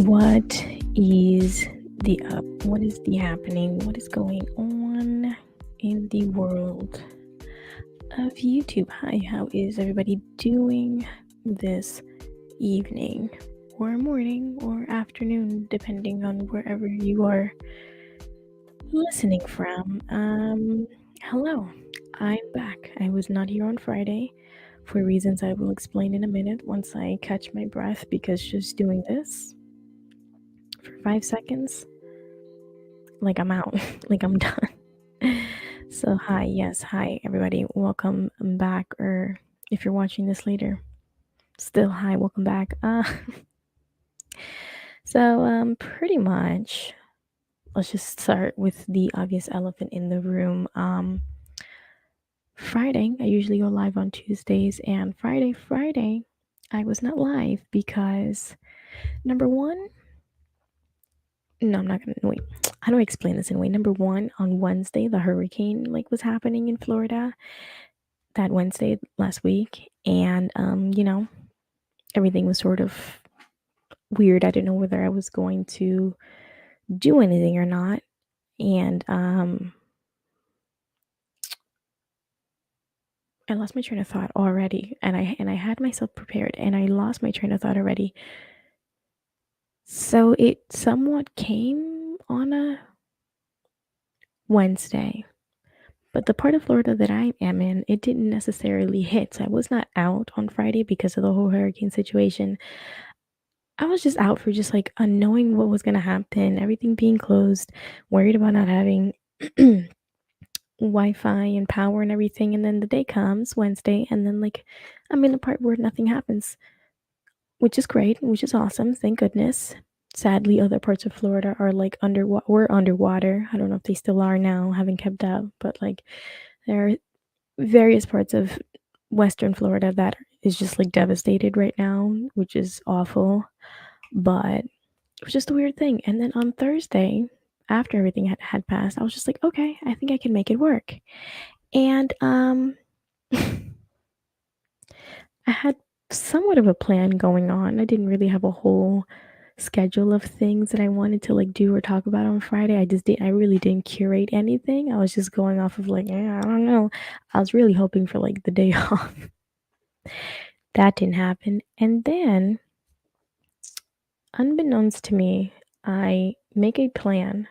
What is what is the happening? What is going on in the world of YouTube? Hi, how is everybody doing this evening or morning or afternoon, depending on wherever you are listening from? Hello, I'm back. I was not here on Friday for reasons I will explain in a minute once I catch my breath, because just doing this for 5 seconds, like I'm out, like I'm done. So hi everybody, welcome back, or if you're watching this later, still hi, welcome back. Pretty much, let's just start with the obvious elephant in the room. Friday, I usually go live on Tuesdays, and Friday, I was not live because, number one, no, I'm not gonna wait. How do I explain this in a way? Number one, on Wednesday, the hurricane was happening in Florida that Wednesday last week, and everything was sort of weird. I didn't know whether I was going to do anything or not, and I lost my train of thought already, and I had myself prepared, and I lost my train of thought already. So it somewhat came on a Wednesday, but the part of Florida that I am in, it didn't necessarily hit. So I was not out on Friday because of the whole hurricane situation. I was just out for just unknowing what was going to happen, everything being closed, worried about not having Wi-Fi and power and everything. And then the day comes, Wednesday, and then I'm in a part where nothing happens, which is great, which is awesome. Thank goodness. Sadly, other parts of Florida are we're underwater. I don't know if they still are now, haven't kept up, but there are various parts of Western Florida that is just devastated right now, which is awful. But it was just a weird thing. And then on Thursday, after everything had passed, I was just like, okay, I think I can make it work. And I had somewhat of a plan going on. I didn't really have a whole schedule of things that I wanted to do or talk about on Friday. I really didn't curate anything. I was just going off of I don't know. I was really hoping for the day off. That didn't happen. And then, unbeknownst to me, I make a plan,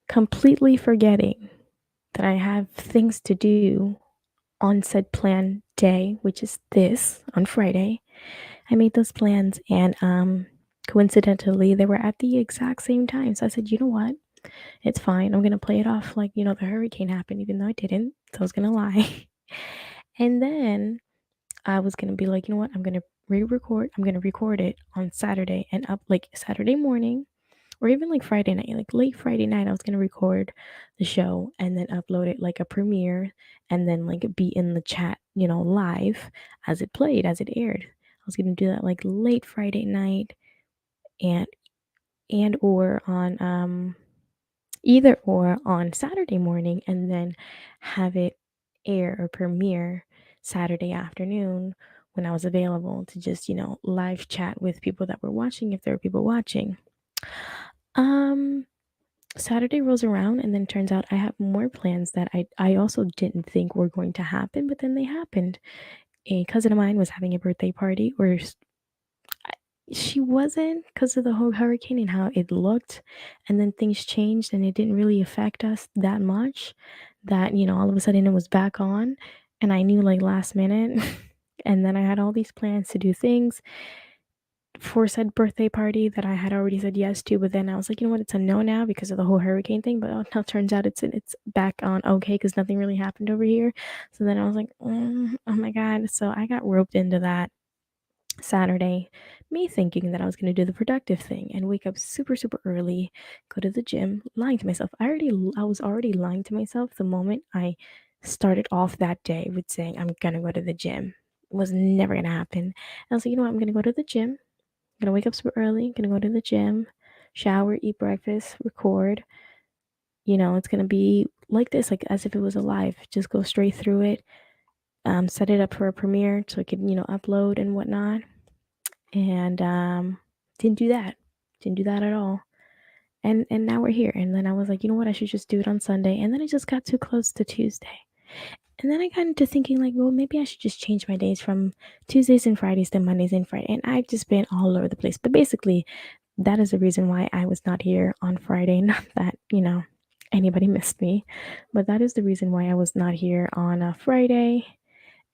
completely forgetting that I have things to do on said plan day, which is this on Friday. I made those plans, and coincidentally, they were at the exact same time. So I said, you know what? It's fine. I'm gonna play it off the hurricane happened, even though I didn't. So I was gonna lie. And then I was gonna be like, you know what? I'm gonna re-record. I'm gonna record it on Saturday and up Saturday morning, or even Friday night, late Friday night. I was gonna record the show and then upload it like a premiere, and then be in the chat, live as it played, as it aired. I was gonna do that late Friday night, and or on either or on Saturday morning, and then have it air or premiere Saturday afternoon when I was available to just, live chat with people that were watching, if there were people watching. Saturday rolls around, and then turns out I have more plans that I also didn't think were going to happen, but then they happened. A cousin of mine was having a birthday party, or she wasn't, because of the whole hurricane and how it looked, and then things changed and it didn't really affect us that much, that all of a sudden it was back on, and I knew last minute. And then I had all these plans to do things for said birthday party that I had already said yes to, but then I was like, you know what, it's a no now because of the whole hurricane thing. But now it turns out it's back on okay, because nothing really happened over here. So then I was like, oh my god. So I got roped into that Saturday, me thinking that I was going to do the productive thing and wake up super early, go to the gym, lying to myself. I was already lying to myself the moment I started off that day with saying I'm gonna go to the gym. It was never gonna happen. And I was like, you know what, I'm gonna go to the gym. I'm gonna wake up super early, gonna go to the gym, shower, eat breakfast, record. It's gonna be like this, as if it was a live. Just go straight through it. Set it up for a premiere so I could, upload and whatnot. And didn't do that. Didn't do that at all. And now we're here. And then I was like, you know what? I should just do it on Sunday. And then it just got too close to Tuesday. And then I got into thinking like, well, maybe I should just change my days from Tuesdays and Fridays to Mondays and Friday. And I've just been all over the place. But basically, that is the reason why I was not here on Friday. Not that, anybody missed me, but that is the reason why I was not here on a Friday.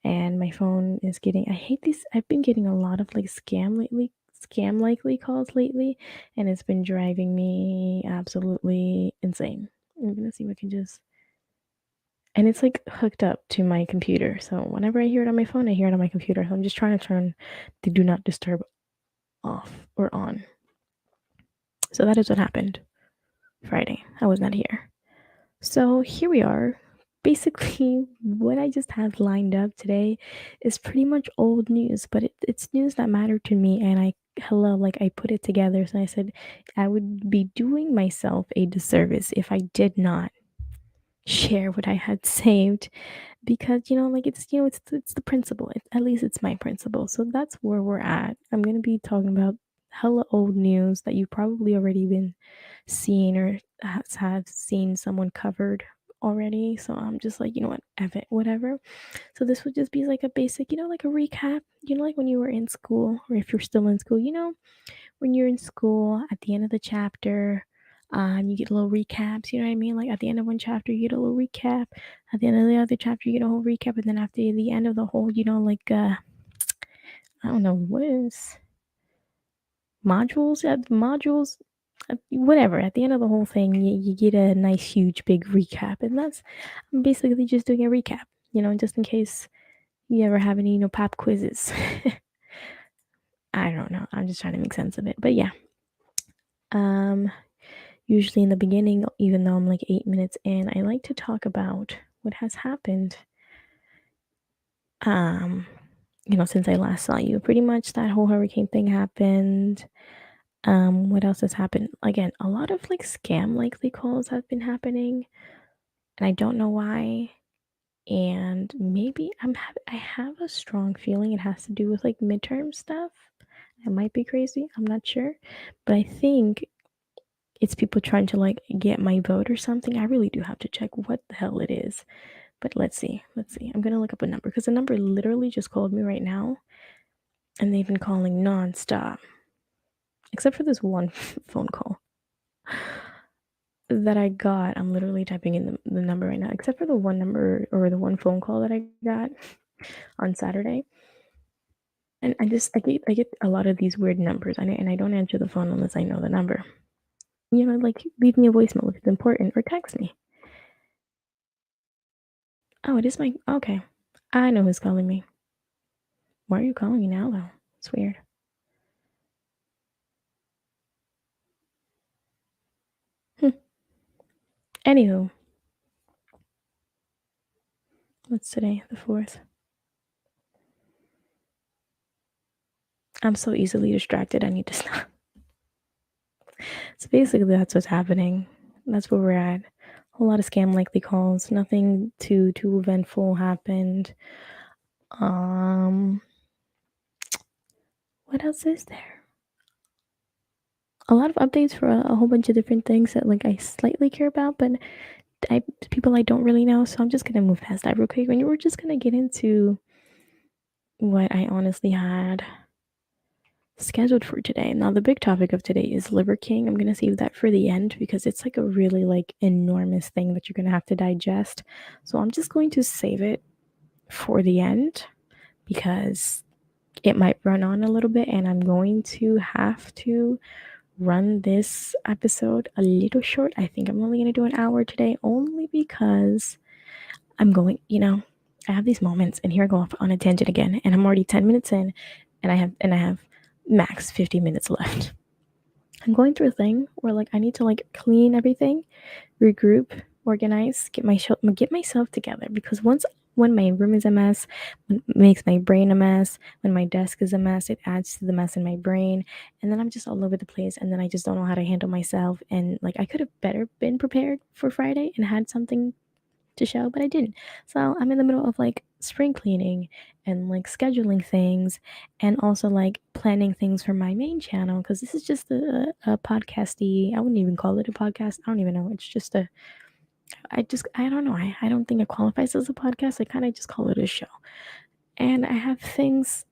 And my phone is getting, I hate these. I've been getting a lot of like scam likely calls lately, and it's been driving me absolutely insane. I'm gonna see if I can just, and it's like hooked up to my computer. So whenever I hear it on my phone, I hear it on my computer. So I'm just trying to turn the do not disturb off or on. So that is what happened Friday. I was not here. So here we are. Basically, what I just have lined up today is pretty much old news, but it's news that mattered to me. And I put it together. So I said I would be doing myself a disservice if I did not share what I had saved because like it's the principle. At least it's my principle. So that's where we're at. I'm gonna be talking about hella old news that you've probably already been seen or have seen someone covered already. So I'm just like, you know what, F it, whatever. So this would just be like a basic, like a recap. Like when you were in school, or if you're still in school, when you're in school at the end of the chapter, you get little recaps, you know what I mean? Like at the end of one chapter, you get a little recap. At the end of the other chapter, you get a whole recap. And then after the end of the whole, I don't know, what is modules? Whatever. At the end of the whole thing, you get a nice, huge, big recap. And I'm basically just doing a recap, just in case you ever have any, pop quizzes. I don't know. I'm just trying to make sense of it. But yeah. Usually in the beginning, even though I'm like 8 minutes in, I like to talk about what has happened. Since I last saw you. Pretty much that whole hurricane thing happened. What else has happened? Again, a lot of like scam likely calls have been happening, and I don't know why. And maybe I have a strong feeling it has to do with like midterm stuff. I might be crazy. I'm not sure, but I think it's people trying to like get my vote or something. I really do have to check what the hell it is. But let's see. I'm gonna look up a number because the number literally just called me right now, and they've been calling nonstop, except for this one phone call that I got. I'm literally typing in the number right now, except for the one number or the one phone call that I got on Saturday. And I get a lot of these weird numbers, and I don't answer the phone unless I know the number. Like leave me a voicemail if it's important, or text me. Oh, it is my okay. I know who's calling me. Why are you calling me now though? It's weird. Anywho, what's today? The 4th. I'm so easily distracted. I need to stop. So basically, that's what's happening. That's where we're at. A whole lot of scam likely calls. Nothing too eventful happened. What else is there? A lot of updates for a whole bunch of different things that like I slightly care about, but people I don't really know. So I'm just gonna move past that real quick. When we're just gonna get into what I honestly had scheduled for today. Now the big topic of today is Liver King. I'm gonna save that for the end because it's like a really like enormous thing that you're gonna have to digest. So I'm just going to save it for the end because it might run on a little bit and I'm going to have to run this episode a little short. I think I'm only gonna do an hour today only because I'm going, I have these moments and here I go off on a tangent again and I'm already 10 minutes in and I have max 50 minutes left. I'm going through a thing where like I need to like clean everything, regroup, organize, get myself together because when my room is a mess, when it makes my brain a mess, when my desk is a mess, it adds to the mess in my brain, and then I'm just all over the place, and then I just don't know how to handle myself, and like I could have better been prepared for Friday and had something to show, but I didn't. So I'm in the middle of like spring cleaning and like scheduling things and also like planning things for my main channel because this is just a podcasty. I wouldn't even call it a podcast. I don't even know. It's just a, I don't know. I don't think it qualifies as a podcast. I kind of just call it a show. And I have things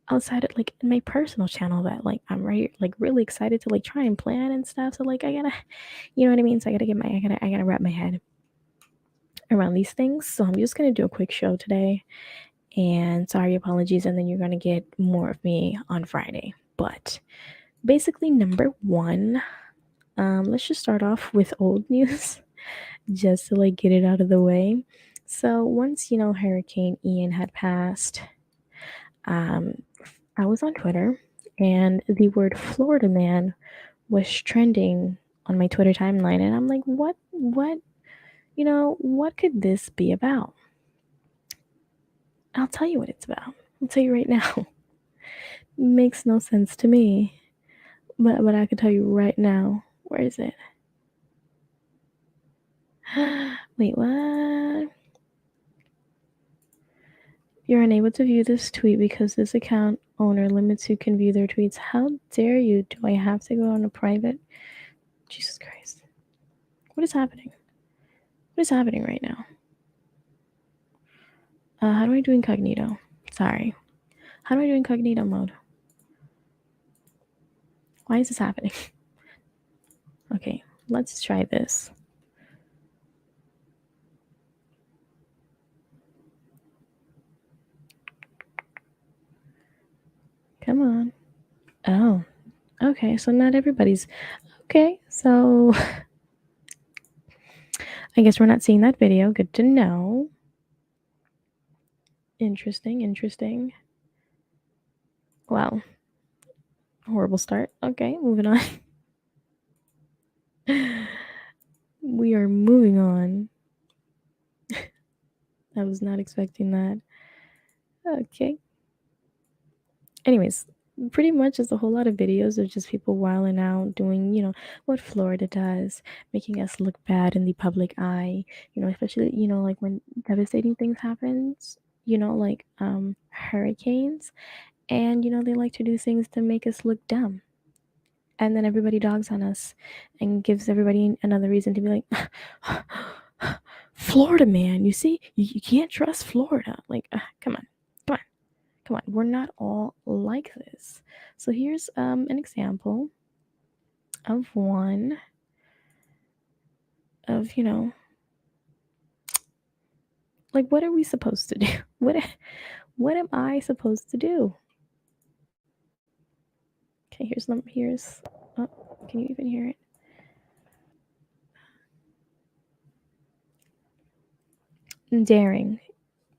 outside of like in my personal channel that like I'm really excited to like try and plan and stuff. So like I gotta, you know what I mean? So I gotta wrap my head around these things. So I'm just gonna do a quick show today. And sorry, apologies, and then you're gonna get more of me on Friday. But basically, number one, let's just start off with old news, just to like get it out of the way. So once Hurricane Ian had passed, um, I was on Twitter, and the word Florida man was trending on my Twitter timeline, and I'm like, what could this be about? I'll tell you what it's about. I'll tell you right now. Makes no sense to me. But I can tell you right now. Where is it? Wait, what? You're unable to view this tweet because this account owner limits who can view their tweets. How dare you? Do I have to go on a private? Jesus Christ. What is happening? What is happening right now? How do I do incognito? Sorry. How do I do incognito mode? Why is this happening? Okay, let's try this. Come on. Oh, okay. So not everybody's. Okay, so I guess we're not seeing that video. Good to know. Interesting. Wow. Horrible start. Okay, moving on. We are moving on. I was not expecting that. Okay. Anyways, pretty much it's a whole lot of videos of just people wilding out, doing, what Florida does, making us look bad in the public eye, especially, like when devastating things happens, like hurricanes. And, they like to do things to make us look dumb. And then everybody dogs on us and gives everybody another reason to be like, Florida man, you see, you can't trust Florida. Like, come on. We're not all like this. So here's an example of one of, like, what are we supposed to do? What am I supposed to do? Okay, here's oh, can you even hear it?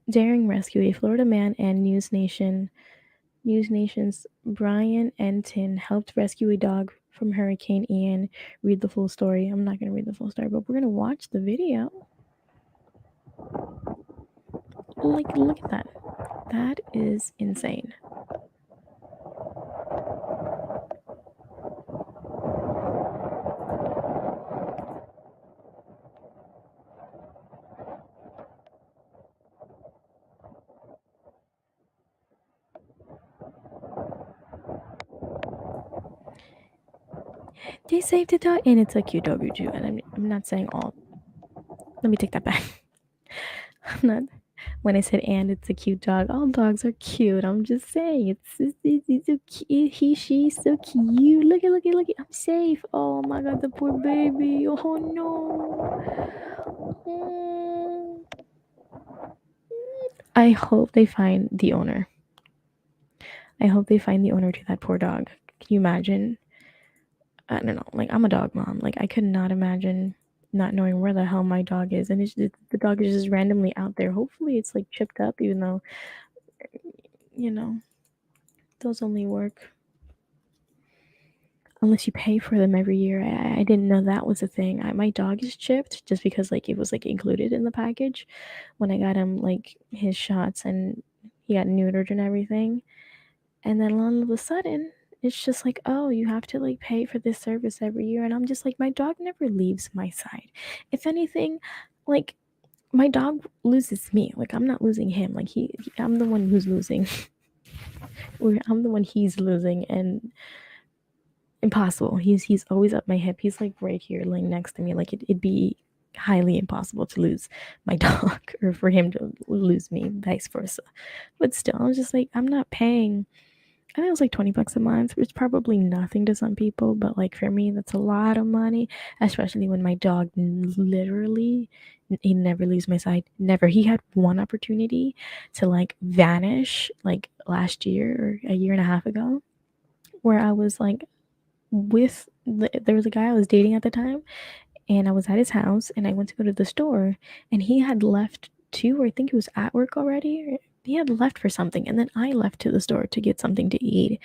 Daring rescue. A Florida man and News Nation's Brian Enton helped rescue a dog from Hurricane Ian. Read the full story. I'm not going to read the full story, but we're going to watch the video. Like, look at that. That is insane. They saved the dog, and it's a cute dog too. And I'm not saying all. Let me take that back. I'm not. When I said and it's a cute dog, all dogs are cute. I'm just saying it's so cute. She's so cute. Look at. I'm safe. Oh my god, the poor baby. Oh no. I hope they find the owner. I hope they find the owner to that poor dog. Can you imagine? I don't know. Like, I'm a dog mom. Like, I could not imagine not knowing where the hell my dog is, and the dog is just randomly out there. Hopefully, it's like chipped up, even though those only work unless you pay for them every year. I didn't know that was a thing. My dog is chipped just because like it was like included in the package when I got him like his shots and he got neutered and everything. And then all of a sudden, it's just like, oh, you have to like pay for this service every year. And I'm just like, my dog never leaves my side. If anything, like My dog loses me. Like, I'm not losing him. Like, I'm the one who's losing. I'm the one he's losing, and impossible. He's always up my hip. He's like right here, laying next to me. Like, it'd be highly impossible to lose my dog or for him to lose me, vice versa. But still, I was just like, I'm not paying. I think it was like $20 a month, which is probably nothing to some people, but like for me, that's a lot of money, especially when my dog literally, he never leaves my side. Never. He had one opportunity to like vanish like last year or a year and a half ago, where I was like there was a guy I was dating at the time, and I was at his house, and I went to go to the store, and he had left too, or I think he was at work already. He had left for something, and then I left to the store to get something to eat.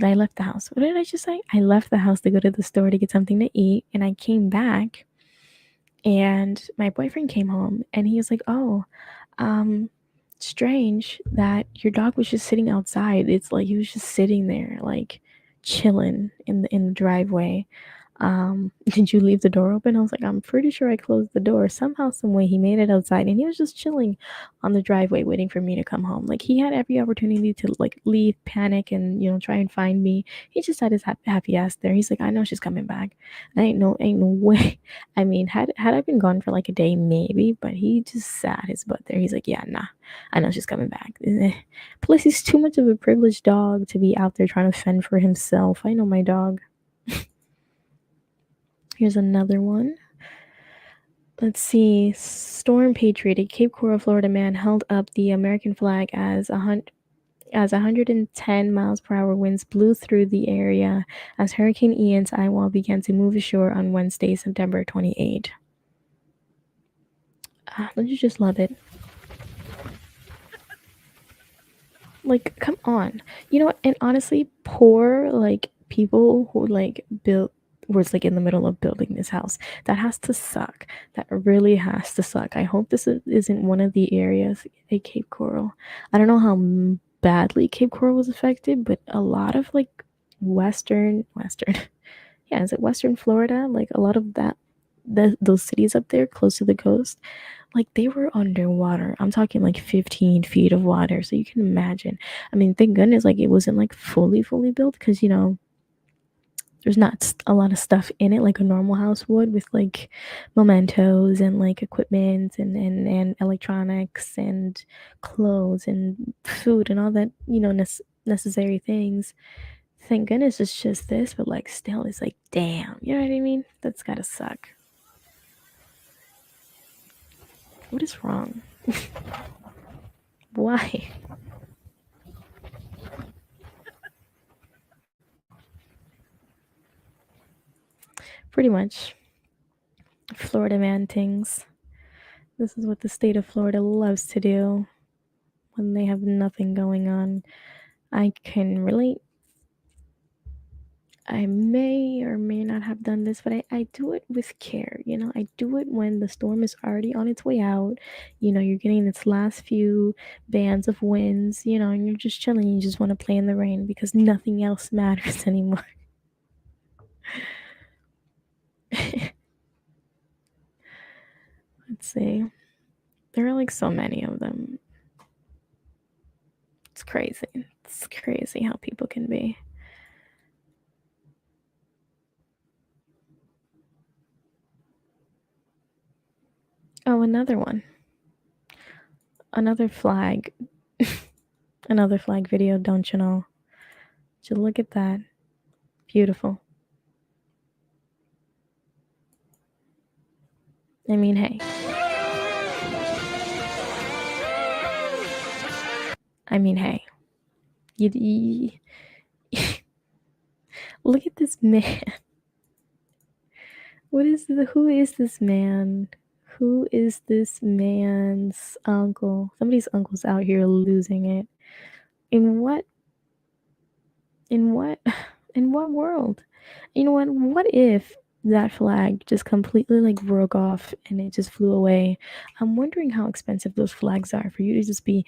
I left the house. What did I just say? I left the house to go to the store to get something to eat, and I came back, and my boyfriend came home, and he was like, "Oh, um, strange that your dog was just sitting outside. It's like he was just sitting there, like chilling in the driveway. Did you leave the door open?" I was like, I'm pretty sure I closed the door. Somehow, some way, he made it outside, and he was just chilling on the driveway, waiting for me to come home. Like, he had every opportunity to like leave, panic, and try and find me. He just had his happy ass there. He's like, I know she's coming back. Ain't no way. I mean, had I been gone for like a day, maybe, but he just sat his butt there. He's like, yeah, nah, I know she's coming back. Plus, he's too much of a privileged dog to be out there trying to fend for himself. I know my dog. Here's another one. Let's see. Storm Patriot, a Cape Coral, Florida man held up the American flag as 110 miles per hour winds blew through the area as Hurricane Ian's eye wall began to move ashore on Wednesday, September 28. Don't you just love it? Like, come on. You know what? And honestly, poor like people who like built was like in the middle of building this house. That has to suck. That really has to suck. I hope this isn't one of the areas at Cape Coral. I don't know how badly Cape Coral was affected, but a lot of like western yeah, is it western Florida? Like a lot of those cities up there close to the coast, like they were underwater. I'm talking like 15 feet of water. So you can imagine. I mean, thank goodness like it wasn't like fully built, because there's not a lot of stuff in it like a normal house would, with like mementos and like equipment and electronics and clothes and food and all that, necessary things. Thank goodness it's just this, but like still it's like damn, you know what I mean? That's gotta suck. What is wrong? Why? Pretty much. Florida man things. This is what the state of Florida loves to do when they have nothing going on. I can relate. I may or may not have done this, but I do it with care. I do it when the storm is already on its way out. You're getting its last few bands of winds, and you're just chilling. You just want to play in the rain because nothing else matters anymore. Let's see. There are like so many of them. It's crazy. It's crazy how people can be. Oh, another one. Another flag. Another flag video, don't you know? Just look at that. Beautiful. I mean, hey. I mean, hey. You look at this man. Who is this man? Who is this man's uncle? Somebody's uncle's out here losing it. In what in what in what world? You know what if that flag just completely like broke off and it just flew away? I'm wondering how expensive those flags are for you to just be,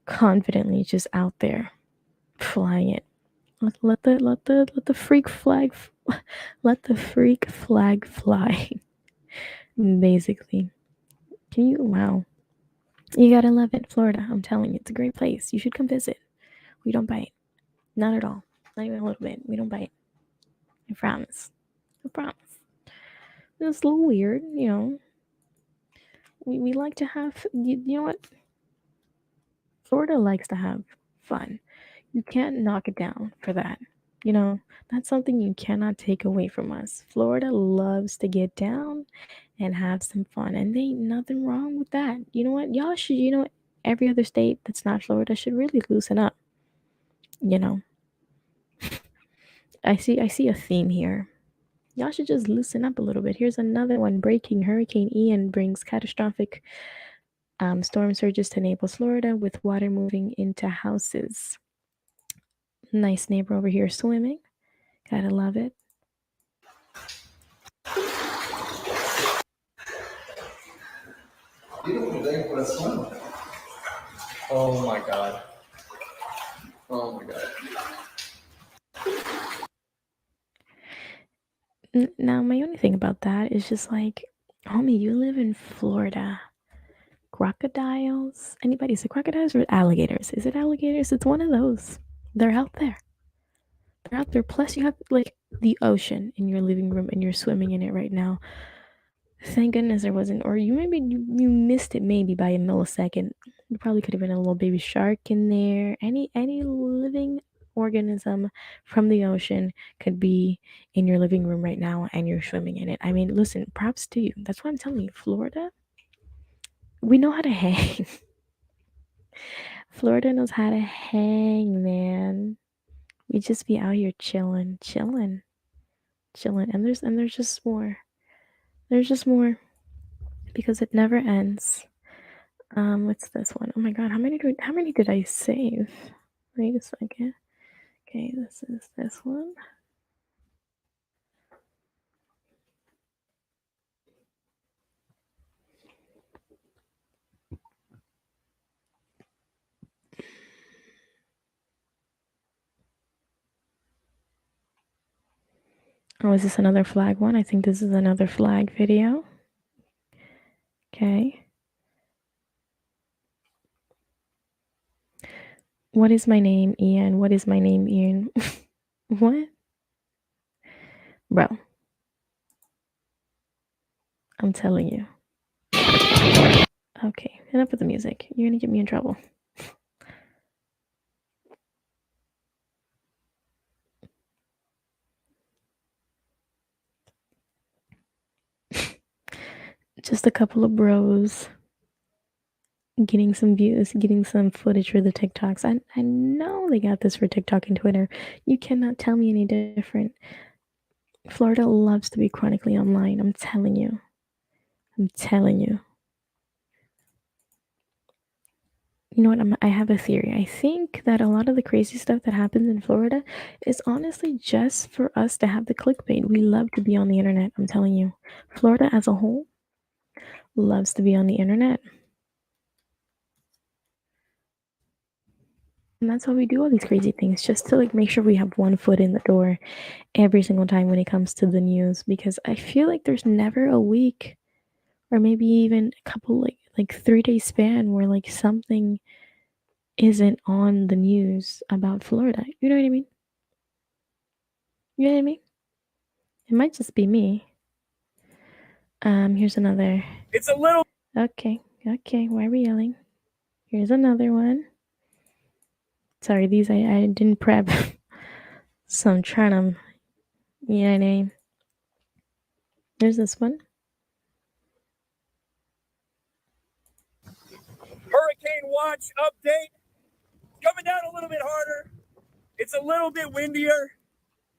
confidently just out there flying it. Let the freak flag let the freak flag fly. Basically. Can you? Wow. You gotta love it. Florida, I'm telling you, it's a great place. You should come visit. We don't bite. Not at all. Not even a little bit. We don't bite. I promise. I promise. It's a little weird, you know. We like to have, you know what? Florida likes to have fun. You can't knock it down for that. You know, that's something you cannot take away from us. Florida loves to get down and have some fun, and there ain't nothing wrong with that. You know what? Y'all should, every other state that's not Florida should really loosen up. You know, I see a theme here. Y'all should just loosen up a little bit. Here's another one. Breaking Hurricane Ian brings catastrophic storm surges to Naples, Florida, with water moving into houses. Nice neighbor over here swimming. Gotta love it. Beautiful day for a swim. Oh my god. Oh my god. Now, my only thing about that is just like, homie, you live in Florida. Crocodiles? Anybody say crocodiles or alligators? Is it alligators? It's one of those. They're out there. They're out there. Plus, you have like the ocean in your living room and you're swimming in it right now. Thank goodness there wasn't, or you missed it maybe by a millisecond. There probably could have been a little baby shark in there. Any living organism from the ocean could be in your living room right now and you're swimming in it. I mean, listen, props to you. That's why I'm telling you, Florida, we know how to hang. Florida knows how to hang, man. We just be out here chilling, chilling, chilling. And there's just more. There's just more because it never ends. What's this one? Oh my god, how many did I save? Wait a second. Okay, this is this one. Oh, is this another flag one? I think this is another flag video. Okay. What is my name, Ian? What is my name, Ian? What? Bro, I'm telling you. Okay, enough with the music. You're gonna get me in trouble. Just a couple of bros getting some views, getting some footage for the TikToks. I know they got this for TikTok and Twitter. You cannot tell me any different. Florida loves to be chronically online. I'm telling you. I'm telling you. You know what? I have a theory. I think that a lot of the crazy stuff that happens in Florida is honestly just for us to have the clickbait. We love to be on the internet. I'm telling you. Florida as a whole loves to be on the internet. And that's why we do all these crazy things, just to like make sure we have one foot in the door every single time when it comes to the news. Because I feel like there's never a week or maybe even a couple like 3 day span where like something isn't on the news about Florida. You know what I mean? You know what I mean? It might just be me. Here's another. It's a little. Okay, okay. Why are we yelling? Here's another one. Sorry, these I didn't prep, so I'm trying to. You know what I mean? There's this one. Hurricane watch update. Coming down a little bit harder. It's a little bit windier.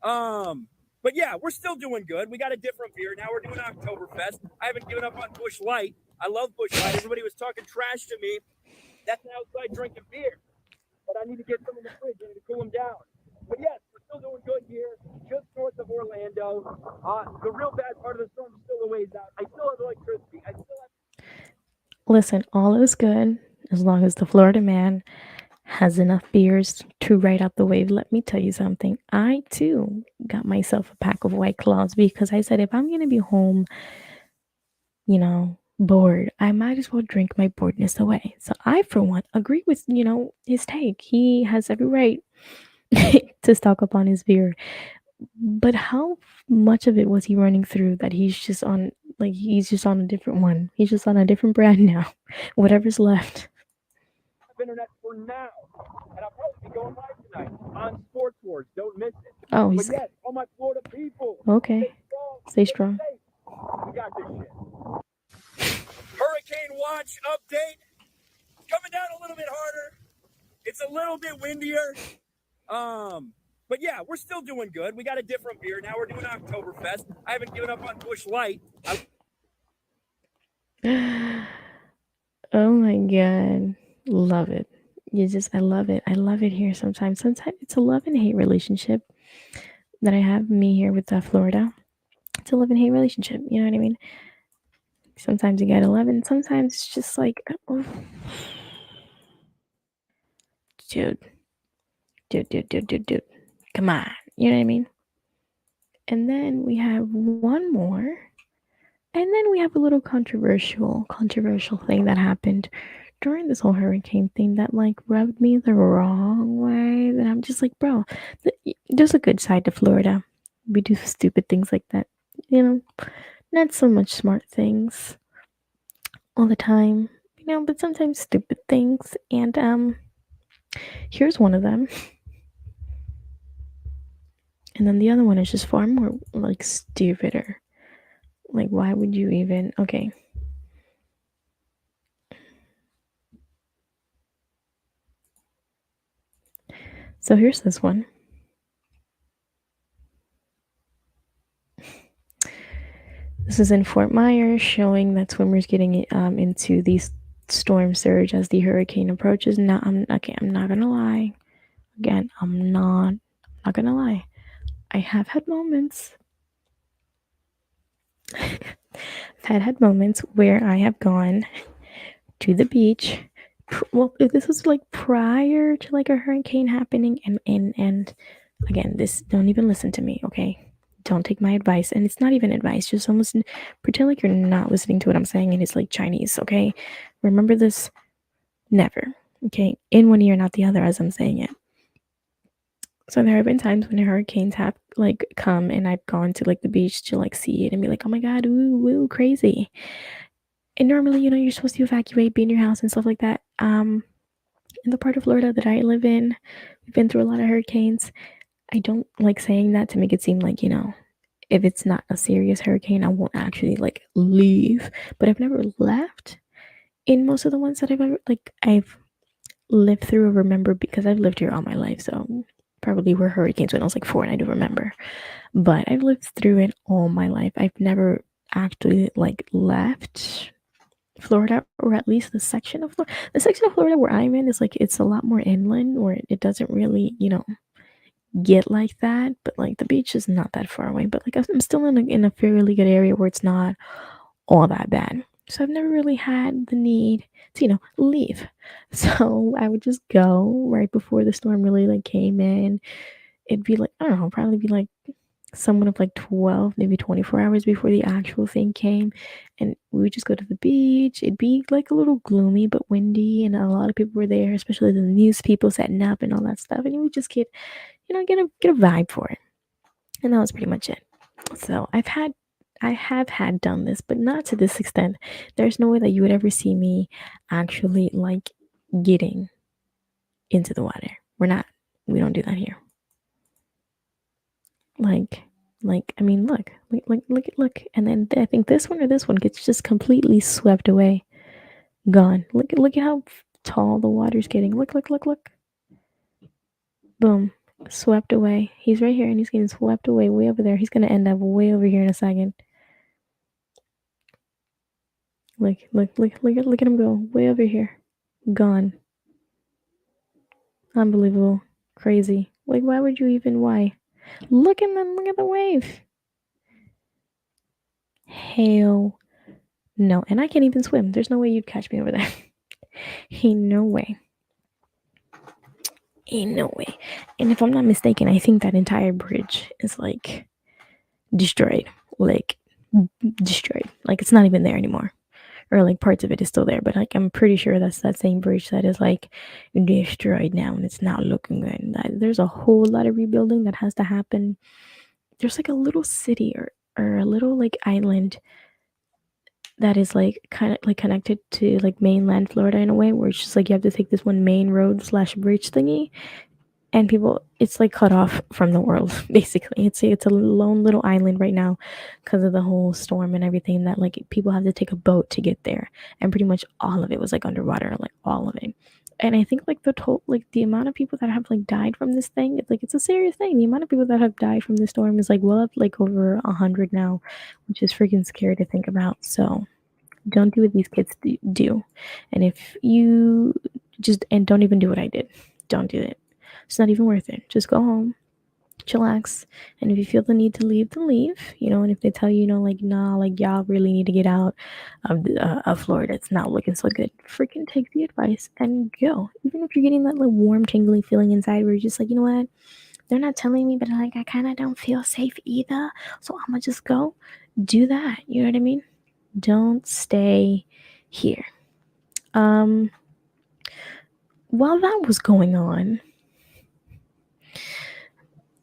But yeah, we're still doing good. We got a different beer. Now we're doing Oktoberfest. I haven't given up on Busch Light. I love Busch Light. Everybody was talking trash to me. That's outside drinking beer. But I need to get some in the fridge. I need to cool them down. But yes, we're still doing good here, just north of Orlando. The real bad part of the storm is still a ways out. I still have electricity. I still have. Listen, all is good as long as the Florida man has enough beers to ride out the wave. Let me tell you something. I too got myself a pack of White Claws because I said if I'm gonna be home bored, I might as well drink my boredness away. So I, for one, agree with, his take. He has every right to stock up on his beer. But how much of it was he running through that he's just on a different one? He's just on a different brand now. Whatever's left. Internet for now. And I'll probably be going live tonight on Sports Wars. Don't miss it. Oh, But he's yes, all my Florida people, okay. stay strong, Stay stay strong. safe. We got this shit. Hurricane watch update. Coming down a little bit harder. It's a little bit windier. But yeah, we're still doing good. We got a different beer. Now we're doing Oktoberfest. I haven't given up on Bush Light. Oh my god. Love it. I love it. I love it here sometimes. Sometimes it's a love and hate relationship that I have me here with Florida. It's a love and hate relationship. You know what I mean? Sometimes you gotta love it, and sometimes it's just like, oh, dude, dude. Come on. You know what I mean? And then we have one more. And then we have a little controversial thing that happened during this whole hurricane thing that like rubbed me the wrong way. That I'm just like, bro, there's a good side to Florida. We do stupid things like that, not so much smart things all the time, but sometimes stupid things. And here's one of them. And then the other one is just far more like stupider. Like, why would you even? Okay. So here's this one. This is in Fort Myers, showing that swimmers getting into the storm surge as the hurricane approaches. Now, I'm not gonna lie. Again, I'm not gonna lie. I have had moments. I've had moments where I have gone to the beach. Well, this was like prior to like a hurricane happening, and again, this, don't even listen to me, okay? Don't take my advice, and it's not even advice. Just almost pretend like you're not listening to what I'm saying, and it's like Chinese, okay? Remember this. Never, okay? In one ear, not the other, as I'm saying it. So there have been times when hurricanes have like come, and I've gone to like the beach to like see it and be like, oh my god, ooh, woo, crazy. And normally, you're supposed to evacuate, be in your house and stuff like that. In the part of Florida that I live in, we've been through a lot of hurricanes. I don't like saying that to make it seem like, if it's not a serious hurricane, I won't actually like leave. But I've never left in most of the ones that I've lived through or remember, because I've lived here all my life. So probably were hurricanes when I was like 4, and I do remember. But I've lived through it all my life. I've never actually like left Florida, or at least the section of Florida. The section of Florida where I'm in is like, it's a lot more inland, where it doesn't really, get like that. But like the beach is not that far away. But like I'm still in a fairly good area where it's not all that bad. So I've never really had the need to, leave. So I would just go right before the storm really like came in. It'd be like, I don't know, probably be like someone of like 12, maybe 24 hours before the actual thing came. And we would just go to the beach. It'd be like a little gloomy but windy, and a lot of people were there, especially the news people setting up and all that stuff. And you would just get a vibe for it. And that was pretty much it. So I have had done this, but not to this extent. There's no way that you would ever see me actually like getting into the water. We don't do that here. Like I mean, look, and then I think this one or this one gets just completely swept away, gone. Look at how tall the water's getting. Look, boom, swept away. He's right here, and he's getting swept away way over there. He's gonna end up way over here in a second. Look at him go way over here, gone. Unbelievable, crazy. Like, why would you even? Why? Look at the wave. Hell no, and I can't even swim. There's no way you'd catch me over there. Ain't no way. Ain't no way. And if I'm not mistaken, I think that entire bridge is like destroyed. Like destroyed. Like it's not even there anymore. Or like parts of it is still there, but like I'm pretty sure that's that same bridge that is like destroyed now and it's not looking good. There's a whole lot of rebuilding that has to happen. There's like a little city or a little like island that is like kind of like connected to like mainland Florida in a way where it's just like you have to take this one main road slash bridge thingy and people it's like cut off from the world basically. It's a lone little island right now because of the whole storm and everything that like people have to take a boat to get there and pretty much all of it was like underwater, like all of it. And I think like the total like the amount of people that have like died from this thing, it's like it's a serious thing. The amount of people that have died from the storm is like well up like over 100 now, which is freaking scary to think about. So don't do what these kids do. And if you just and don't even do what I did, don't do it. It's not even worth it. Just go home, chillax, and if you feel the need to leave, then leave. You know, and if they tell you, you know, like nah, like y'all really need to get out of Florida, it's not looking so good. Freaking take the advice and go. Even if you're getting that like warm, tingly feeling inside, where you're just like, you know what, they're not telling me, but like I kind of don't feel safe either, so I'm gonna just go. Do that. You know what I mean? Don't stay here. Um, while that was going on,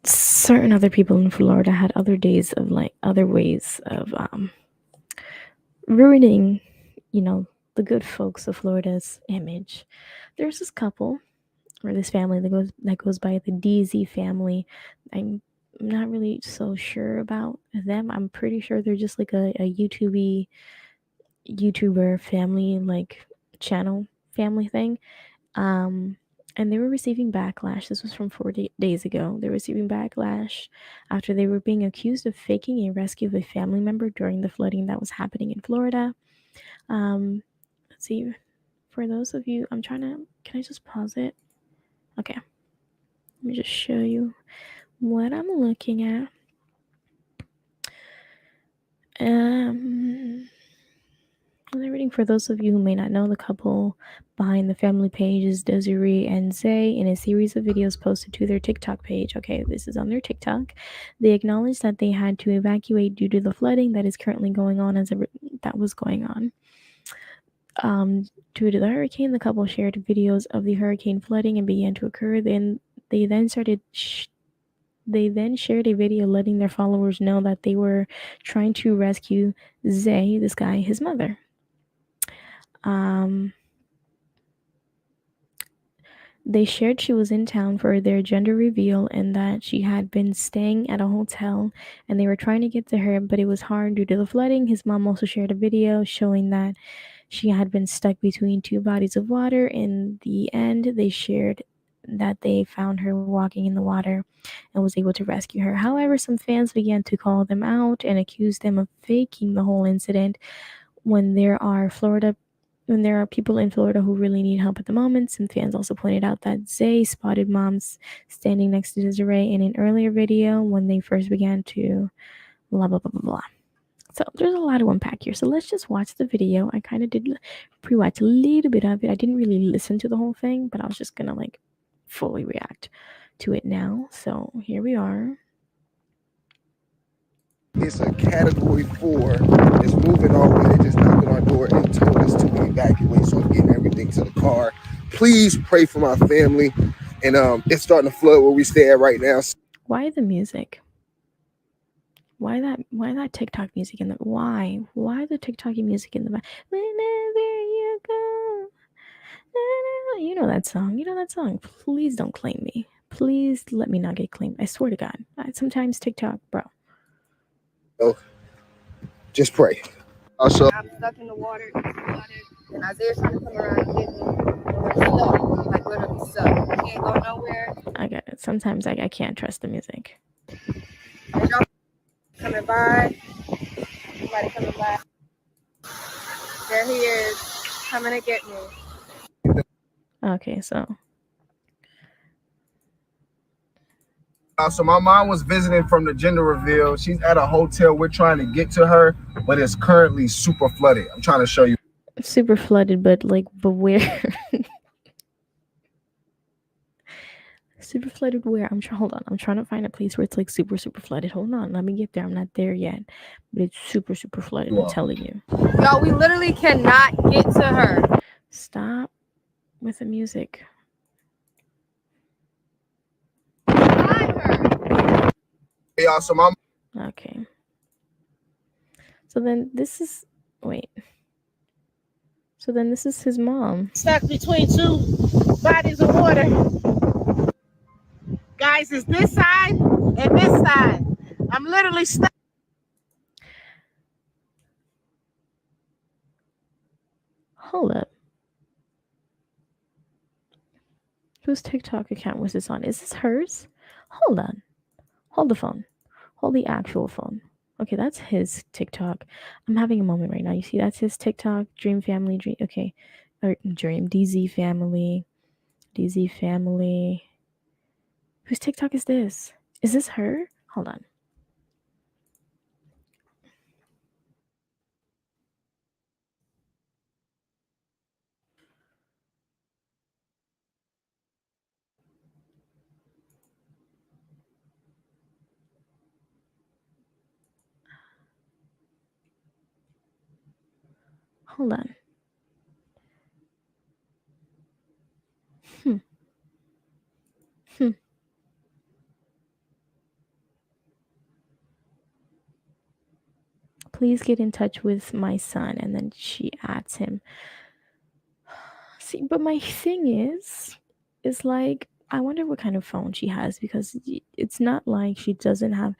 certain other people in Florida had other days of like other ways of ruining, you know, the good folks of Florida's image. There's this couple or this family that goes by the DZ family. I'm not really so sure about them. I'm pretty sure they're just like a YouTuber family like channel family thing. Um, and they were receiving backlash. This was from 4 days ago. They were receiving backlash after they were being accused of faking a rescue of a family member during the flooding that was happening in Florida. Let's see. For those of you, I'm trying to. Can I just pause it? Okay. Let me just show you what I'm looking at. I'm reading for those of you who may not know the couple behind the family page is Desiree and Zay in a series of videos posted to their TikTok page. Okay, this is on their TikTok. They acknowledged that they had to evacuate due to the flooding that is currently going on that was going on. Due to the hurricane, the couple shared videos of the hurricane flooding and began to occur. They then started. They then shared a video letting their followers know that they were trying to rescue Zay, this guy, his mother. Um, they shared she was in town for their gender reveal and that she had been staying at a hotel and they were trying to get to her, but it was hard due to the flooding. His mom also shared a video showing that she had been stuck between two bodies of water. In the end, they shared that they found her walking in the water and was able to rescue her. However, some fans began to call them out and accuse them of faking the whole incident when there are Florida when there are people in Florida who really need help at the moment. Some fans also pointed out that Zay spotted moms standing next to Desiree in an earlier video when they first began to blah blah blah blah blah. So there's a lot to unpack here. So let's just watch the video. I kind of did pre-watch a little bit of it. I didn't really listen to the whole thing, but I was just gonna like fully react to it now. So here we are. It's a category 4. It's moving all the way. They just knocked on our door and told us to evacuate. So I'm getting everything to the car. Please pray for my family. And it's starting to flood where we stay at right now. Why the music? Why that TikTok music in the why the TikTok music in the back? Whenever you go, you know that song. You know that song. Please don't claim me. Please let me not get claimed. I swear to God. Sometimes TikTok, bro. So just pray. Also, I'm stuck in the water, and Isaiah's trying to come around and get me. We're stuck, like literally stuck. We can't go nowhere. I get it. Sometimes I can't trust the music. And y'all coming by. Somebody coming by. There he is, coming to get me. Okay, so my mom was visiting from the gender reveal. She's at a hotel. We're trying to get to her, but it's currently super flooded. I'm trying to show you. super flooded, but where? Super flooded where? Hold on. I'm trying to find a place where it's like super super flooded. Hold on, let me get there. I'm not there yet, but it's super super flooded. I'm telling you. Y'all, we literally cannot get to her. Stop with the music. Find her. Hey, y'all, so my Okay. So then this is wait. So then this is his mom. Stuck between two bodies of water. Guys, it's this side and this side. I'm literally stuck. Hold up. Whose TikTok account was this on? Is this hers? Hold on. Hold the phone. Hold the actual phone. Okay, that's his TikTok. I'm having a moment right now. You see, that's his TikTok. Dream Family. Dream. Okay, or Dream DZ Family. DZ Family. Whose TikTok is this? Is this her? Hold on. Hold on. Hmm. Hmm. Please get in touch with my son, and then she adds him. See, but my thing is like, I wonder what kind of phone she has because it's not like she doesn't have.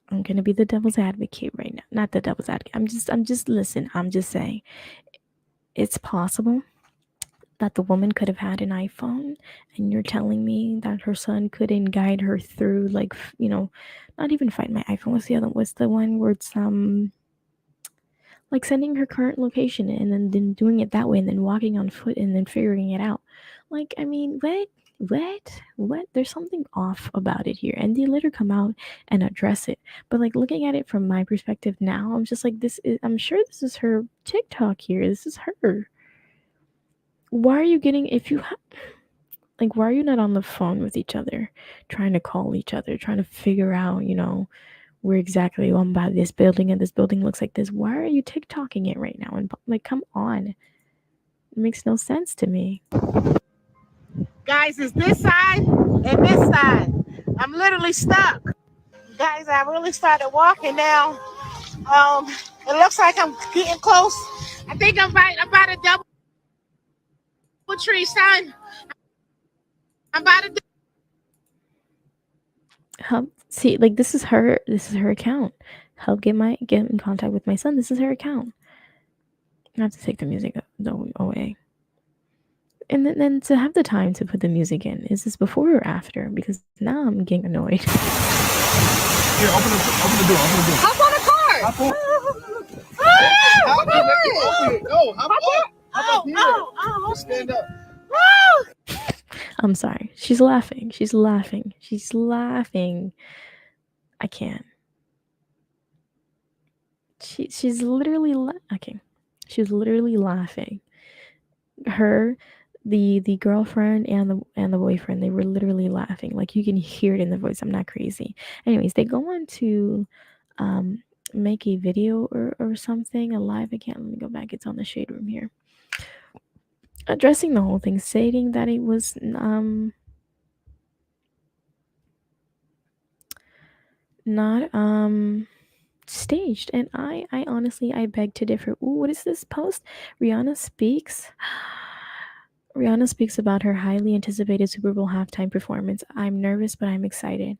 I'm gonna be the devil's advocate right now. Not the devil's advocate. I'm just listen. I'm just saying it's possible that the woman could have had an iPhone, and you're telling me that her son couldn't guide her through, like, not even find my iPhone. What's the other? What's the one where it's like sending her current location and then doing it that way and then walking on foot and then figuring it out. Like, I mean, what? There's something off about it here. And they later come out and address it. But like looking at it from my perspective now, I'm just like, I'm sure this is her TikTok here. This is her. Why are you getting, like, why are you not on the phone with each other, trying to call each other, trying to figure out, where exactly I'm by this building and this building looks like this. Why are you TikToking it right now? And like, come on. It makes no sense to me. Guys, it's this side and this side. I'm literally stuck. Guys, I really started walking now. It looks like I'm getting close. I think I'm about a double tree, son. I'm about to. Help see, like, this is her account. Help get in contact with my son. This is her account. I have to take the music away. And then to have the time to put the music in, is this before or after? Because now I'm getting annoyed. here, open the door. Open the door. Hop on the car. Hop on. Hop on it. No, hop up. Hop up here. Oh, Stand up. I'm sorry. She's laughing. She's laughing. She's laughing. I can't. She's literally okay. She's literally laughing. Her, the girlfriend and the boyfriend, they were literally laughing. Like, you can hear it in the voice. I'm not crazy. Anyways, they go on to um make a video or something, a live account. Let me go back. It's on the shade room here. Addressing the whole thing, stating that it was not staged. And I honestly, I beg to differ. Ooh, what is this post? Rihanna speaks. Rihanna speaks about her highly anticipated Super Bowl halftime performance. I'm nervous, but I'm excited.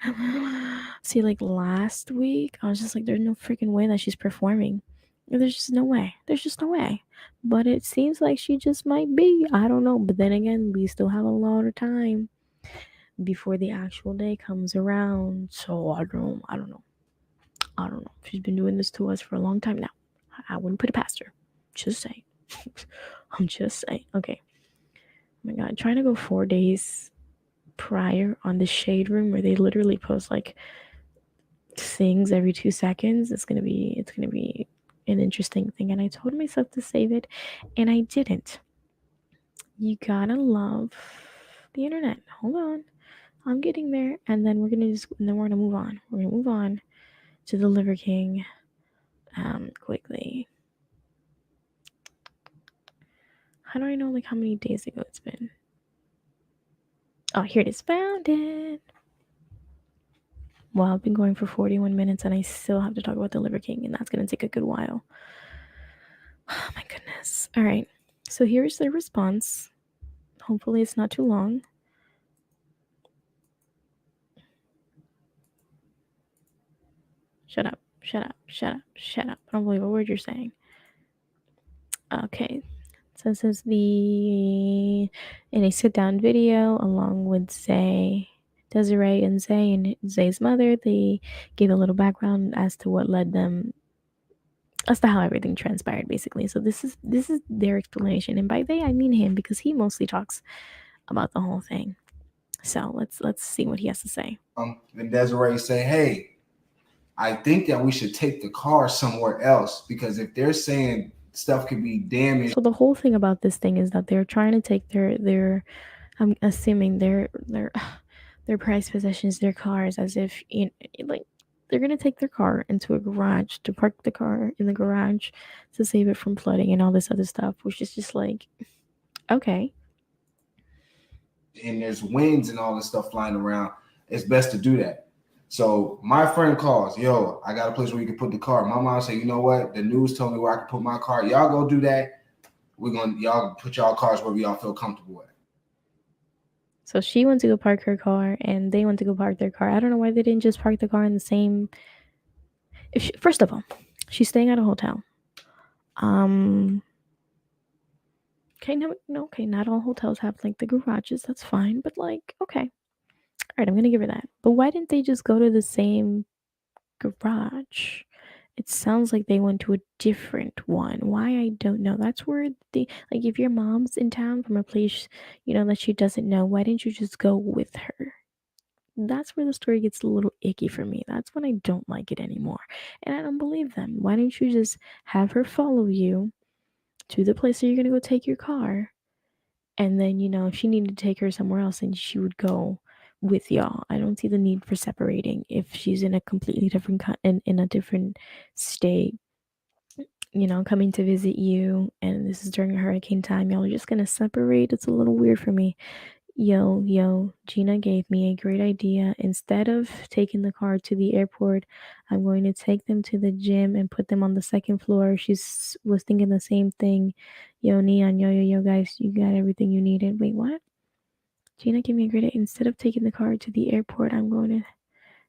See, like last week, I was just like, there's no freaking way that she's performing. There's just no way. There's just no way. But it seems like she just might be. I don't know. But then again, we still have a lot of time before the actual day comes around. So I don't know. I don't know. She's been doing this to us for a long time now. I wouldn't put it past her. Just saying. I'm just saying. Okay. Oh my god, trying to go 4 days prior on the shade room where they literally post like things every 2 seconds. It's gonna be an interesting thing. And I told myself to save it and I didn't. You gotta love the internet. Hold on. I'm getting there, and then we're gonna move on. We're gonna move on to the Liver King quickly. How do I know like how many days ago it's been? Oh, here it is. Found it. Well, I've been going for 41 minutes and I still have to talk about the Liver King, and that's gonna take a good while. Oh my goodness. Alright. So here's the response. Hopefully it's not too long. Shut up. Shut up. Shut up. Shut up. I don't believe a word you're saying. Okay. So this is in a sit down video along with Desiree and Zay and Zay's mother. They gave a little background as to what led them as to how everything transpired basically. So this is their explanation. And by they I mean him because he mostly talks about the whole thing. So let's see what he has to say. And Desiree say, hey, I think that we should take the car somewhere else because if they're saying stuff could be damaged. So the whole thing about this thing is that they're trying to take their I'm assuming their prized possessions, their cars, as if like they're gonna take their car into a garage to park the car in the garage to save it from flooding and all this other stuff, which is just like okay. And there's winds and all this stuff flying around, it's best to do that. So my friend calls, yo, I got a place where you can put the car. My mom said, you know what? The news told me where I can put my car. Y'all go do that. Y'all put y'all cars wherever y'all feel comfortable at. So she went to go park her car, and they went to go park their car. I don't know why they didn't just park the car in the same. First of all, she's staying at a hotel. Okay, no, okay, not all hotels have like the garages. That's fine, but like, okay, all right, I'm gonna give her that. But why didn't they just go to the same garage? It sounds like they went to a different one. Why, I don't know. That's where like if your mom's in town from a place that she doesn't know, why didn't you just go with her? That's where the story gets a little icky for me. That's when I don't like it anymore. And I don't believe them. Why don't you just have her follow you to the place where you're gonna go take your car? And then, if she needed to take her somewhere else, then she would go with y'all. I don't see the need for separating if she's in a completely different in a different state, coming to visit you, and this is during a hurricane time. Y'all are just gonna separate. It's a little weird for me. Yo, Gina gave me a great idea. Instead of taking the car to the airport, I'm going to take them to the gym and put them on the second floor. She was thinking the same thing. Yo, Neon, yo, guys, you got everything you needed. Wait, what? Gina gave me a great idea. Instead of taking the car to the airport, I'm going to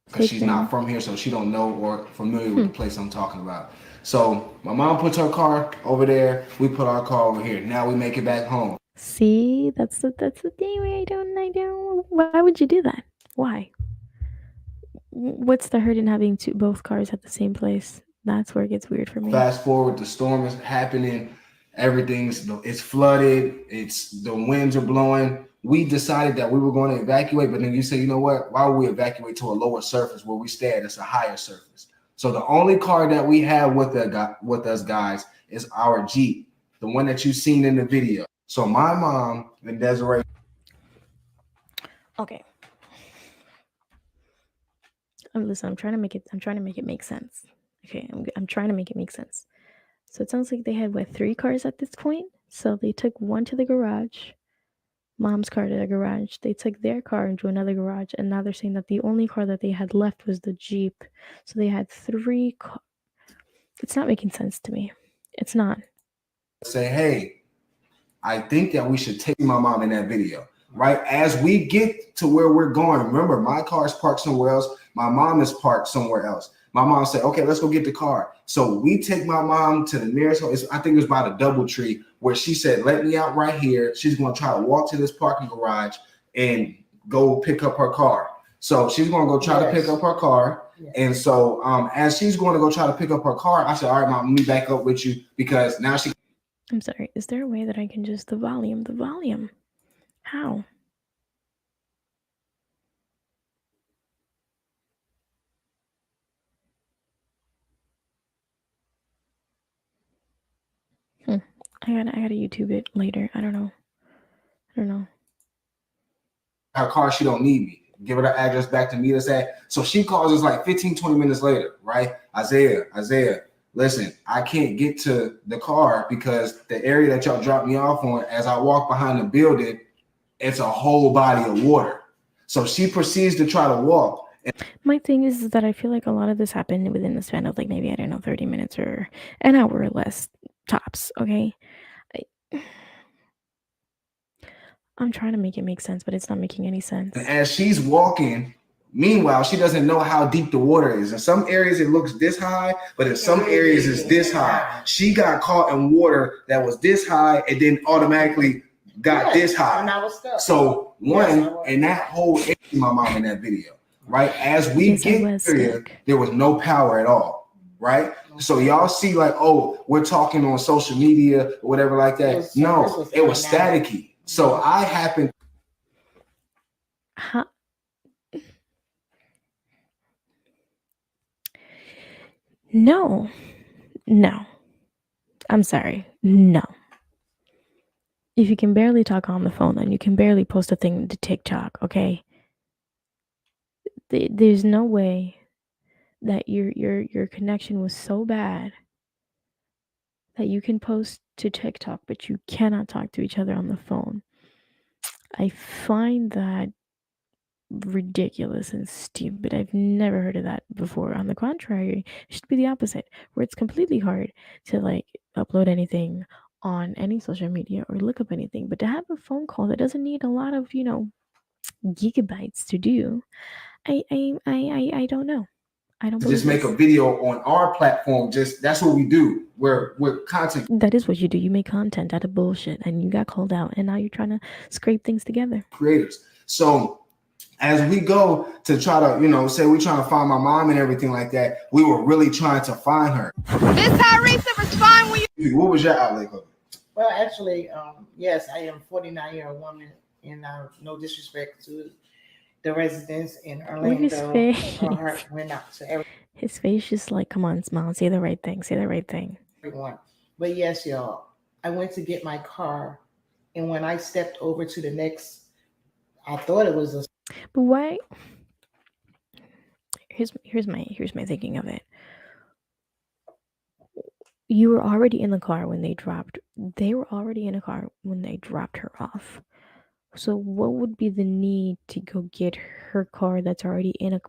Because take she's not them. from here, so she don't know or familiar with the place I'm talking about. So my mom puts her car over there. We put our car over here. Now we make it back home. See, that's the thing. I don't. Why would you do that? Why? What's the hurt in having both cars at the same place? That's where it gets weird for me. Fast forward, the storm is happening. It's flooded. The winds are blowing. We decided that we were going to evacuate, but then you say, you know what? Why would we evacuate to a lower surface where we stay at? It's a higher surface. So the only car that we have with us guys is our Jeep, the one that you've seen in the video. So my mom and Desiree. Okay. Listen, I'm trying to make it make sense. Okay, I'm trying to make it make sense. So it sounds like they had 3 cars at this point. So they took one to the garage, mom's car to the garage. They took their car into another garage, and now they're saying that the only car that they had left was the Jeep. So they had 3 cars. It's not making sense to me. It's not. Say, hey, I think that we should take my mom in that video. Right as we get to where we're going, remember my car's parked somewhere else. My mom is parked somewhere else. My mom said, okay, let's go get the car. So we take my mom to the nearest, I think it was by the Doubletree, where she said, let me out right here. She's going to try to walk to this parking garage and go pick up her car. So she's going to go try to pick up her car. Yes. And so as she's going to go try to pick up her car, I said, all right, mom, let me back up with you because now she. I'm sorry. Is there a way that I can just the volume? How? I gotta YouTube it later. I don't know. her car, she don't need me. Give her the address back to meet us at. So she calls us like 15, 20 minutes later, right? Isaiah, listen, I can't get to the car because the area that y'all dropped me off on, as I walk behind the building, it's a whole body of water. So she proceeds to try to walk. My thing is that I feel like a lot of this happened within the span of like maybe I don't know 30 minutes or an hour or less tops. Okay, I, I'm trying to make it make sense, but it's not making any sense. And as she's walking, meanwhile, she doesn't know how deep the water is. In some areas, it looks this high, but in some areas, it's this high. She got caught in water that was this high and then automatically got this high. So and that whole area, my mom in that video, right? As we get there was no power at all, right? So y'all see like, oh, we're talking on social media or whatever like that. No, it was staticky. So I happened. Huh? No. I'm sorry. No. If you can barely talk on the phone, then you can barely post a thing to TikTok, okay? There's no way that your connection was so bad that you can post to TikTok, but you cannot talk to each other on the phone. I find that ridiculous and stupid. I've never heard of that before. On the contrary, it should be the opposite, where it's completely hard to like upload anything on any social media or look up anything, but to have a phone call that doesn't need a lot of, gigabytes to do, I don't know. I don't Just make a video on our platform. Just that's what we do. We're content. That is what you do. You make content out of bullshit, and you got called out, and now you're trying to scrape things together. Creators. So as we go to try to, say we're trying to find my mom and everything like that, we were really trying to find her. This Tyrese respond when you. What was your outlet? Well, actually, yes, I am a 49-year-old woman, and no disrespect to the residents in Orlando. His face. Our heart went out to everyone. His face just like, come on, smile, say the right thing, say the right thing. Everyone. But yes, y'all, I went to get my car, and when I stepped over to the next, I thought it was a. But why? Here's my thinking of it. You were already in the car when they dropped. They were already in a car when they dropped her off. So what would be the need to go get her car that's already in a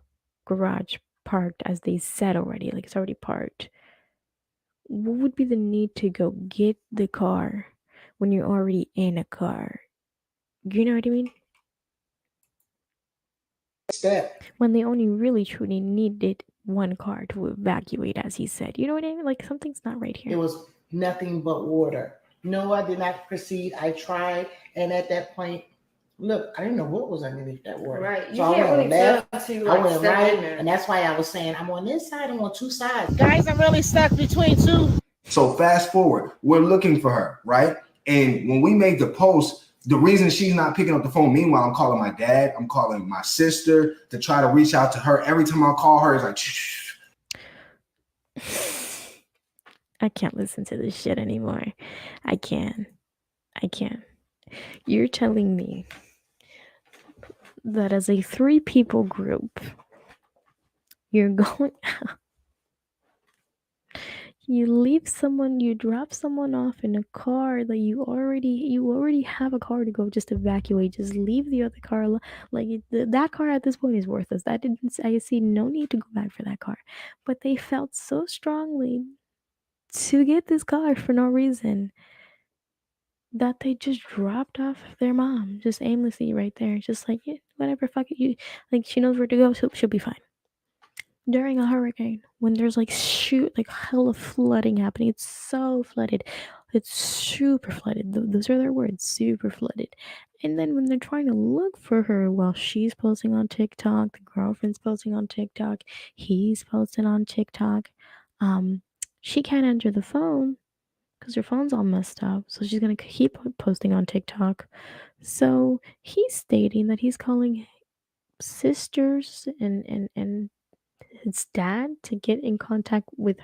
garage parked, as they said already, like it's already parked? What would be the need to go get the car when you're already in a car? You know what I mean? Step. When they only really truly needed one car to evacuate, as he said. You know what I mean? Like something's not right here. It was nothing but water. No, I did not proceed. I tried, and at that point, look, I didn't know what was underneath that water. Right. You so can't I went really left, tell I went right, and that's why I was saying I'm on this side, I'm on two sides. Guys, I'm really stuck between two. So fast forward, we're looking for her, right? And when we made the post, the reason she's not picking up the phone, meanwhile, I'm calling my dad, I'm calling my sister to try to reach out to her. Every time I call her, it's like, shh. I can't listen to this shit anymore. I can. You're telling me that as a 3-people group, you're going you drop someone off in a car that you already have a car to go just evacuate. Just leave the other car. Like that car at this point is worthless. I see no need to go back for that car. But they felt so strongly to get this car for no reason that they just dropped off their mom just aimlessly right there. Just like, yeah, whatever, fuck it. You like, she knows where to go, she'll be fine. During a hurricane, when there's like hell of flooding happening, it's so flooded, it's super flooded. Those are their words, super flooded. And then when they're trying to look for her, while she's posting on TikTok, the girlfriend's posting on TikTok, he's posting on TikTok, she can't enter the phone because her phone's all messed up. So she's gonna keep posting on TikTok. So he's stating that he's calling sisters and his dad to get in contact with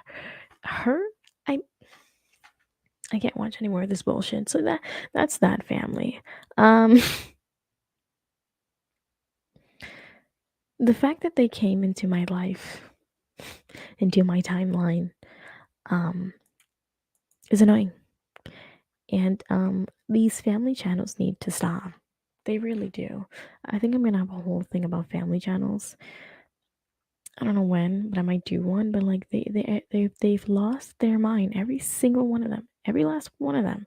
her. I can't watch any more of this bullshit. So that's that family. The fact that they came into my life, into my timeline, um, is annoying. And these family channels need to stop. They really do. I think I'm gonna have a whole thing about family channels. I don't know when, but I might do one. But like they've lost their mind. Every single one of them, every last one of them,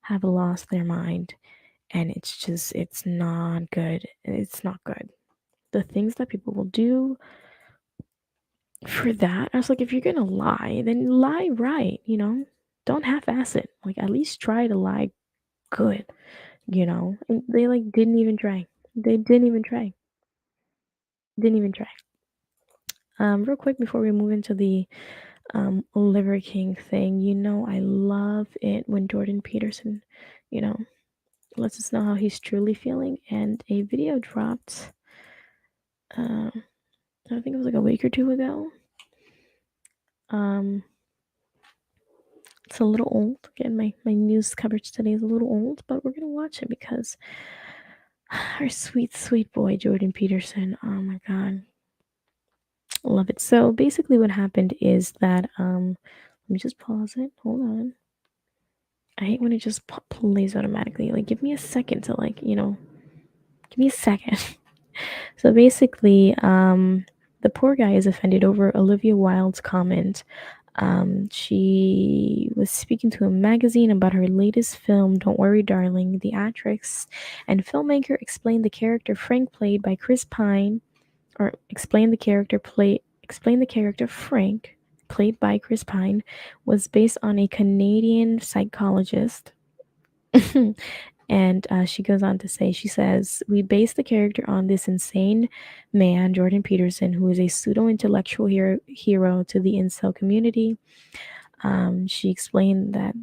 have lost their mind, and it's not good. It's not good. The things that people will do for that, I was like, if you're gonna lie, then lie right. Don't half-ass it. Like at least try to lie good. And they like didn't even try. They didn't even try. Didn't even try. Real quick before we move into the Liver King thing, I love it when Jordan Peterson, you know, lets us know how he's truly feeling. And a video dropped, I think it was like a week or two ago. Um, it's a little old. Again, my news coverage today is a little old, but we're gonna watch it because our sweet, sweet boy Jordan Peterson. Oh my god, love it. So basically, what happened is that let me just pause it. Hold on. I hate when it just plays automatically. Like, give me a second to give me a second. So basically, the poor guy is offended over Olivia Wilde's comment. She was speaking to a magazine about her latest film, Don't Worry, Darling. The actress and filmmaker explained the character Frank, played by Chris Pine, or explained the character Frank, played by Chris Pine, was based on a Canadian psychologist. And she goes on to say, she says, we based the character on this insane man, Jordan Peterson, who is a pseudo intellectual hero to the incel community. She explained that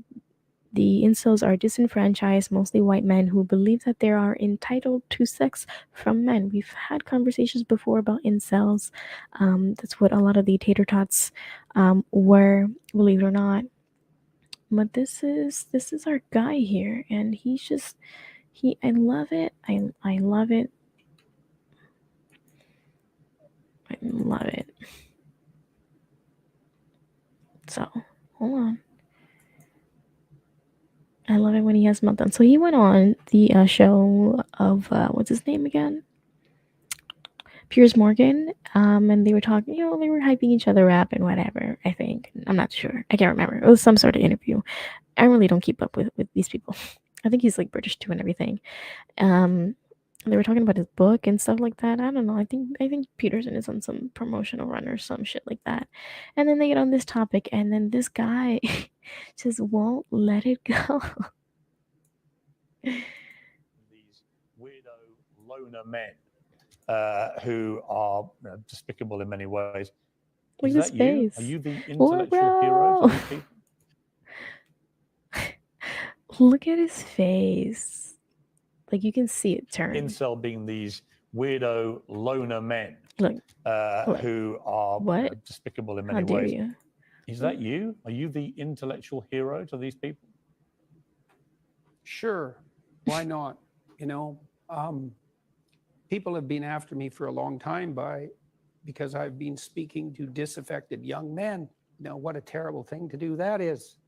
the incels are disenfranchised, mostly white men who believe that they are entitled to sex from men. We've had conversations before about incels. That's what a lot of the tater tots were, believe it or not. But this is our guy here, and he's just I love it. I love it. I love it. So hold on. I love it when he has meltdown. So he went on the show of what's his name again? Piers Morgan. And they were talking. They were hyping each other up and whatever. I think I'm not sure. I can't remember. It was some sort of interview. I really don't keep up with these people. I think he's like British too and everything. They were talking about his book and stuff like that. I don't know. I think Peterson is on some promotional run or some shit like that. And then they get on this topic, and then this guy just won't let it go. These weirdo loner men who are despicable in many ways. Look Is at his that you? face. Are you the intellectual hero to these people? Look at his face. Like you can see it turn. Incel being these weirdo loner men Look. who are What? despicable in How many dare ways. you? Is that you? Are you the intellectual hero to these people? Sure. Why not? People have been after me for a long time because I've been speaking to disaffected young men. What a terrible thing to do that is.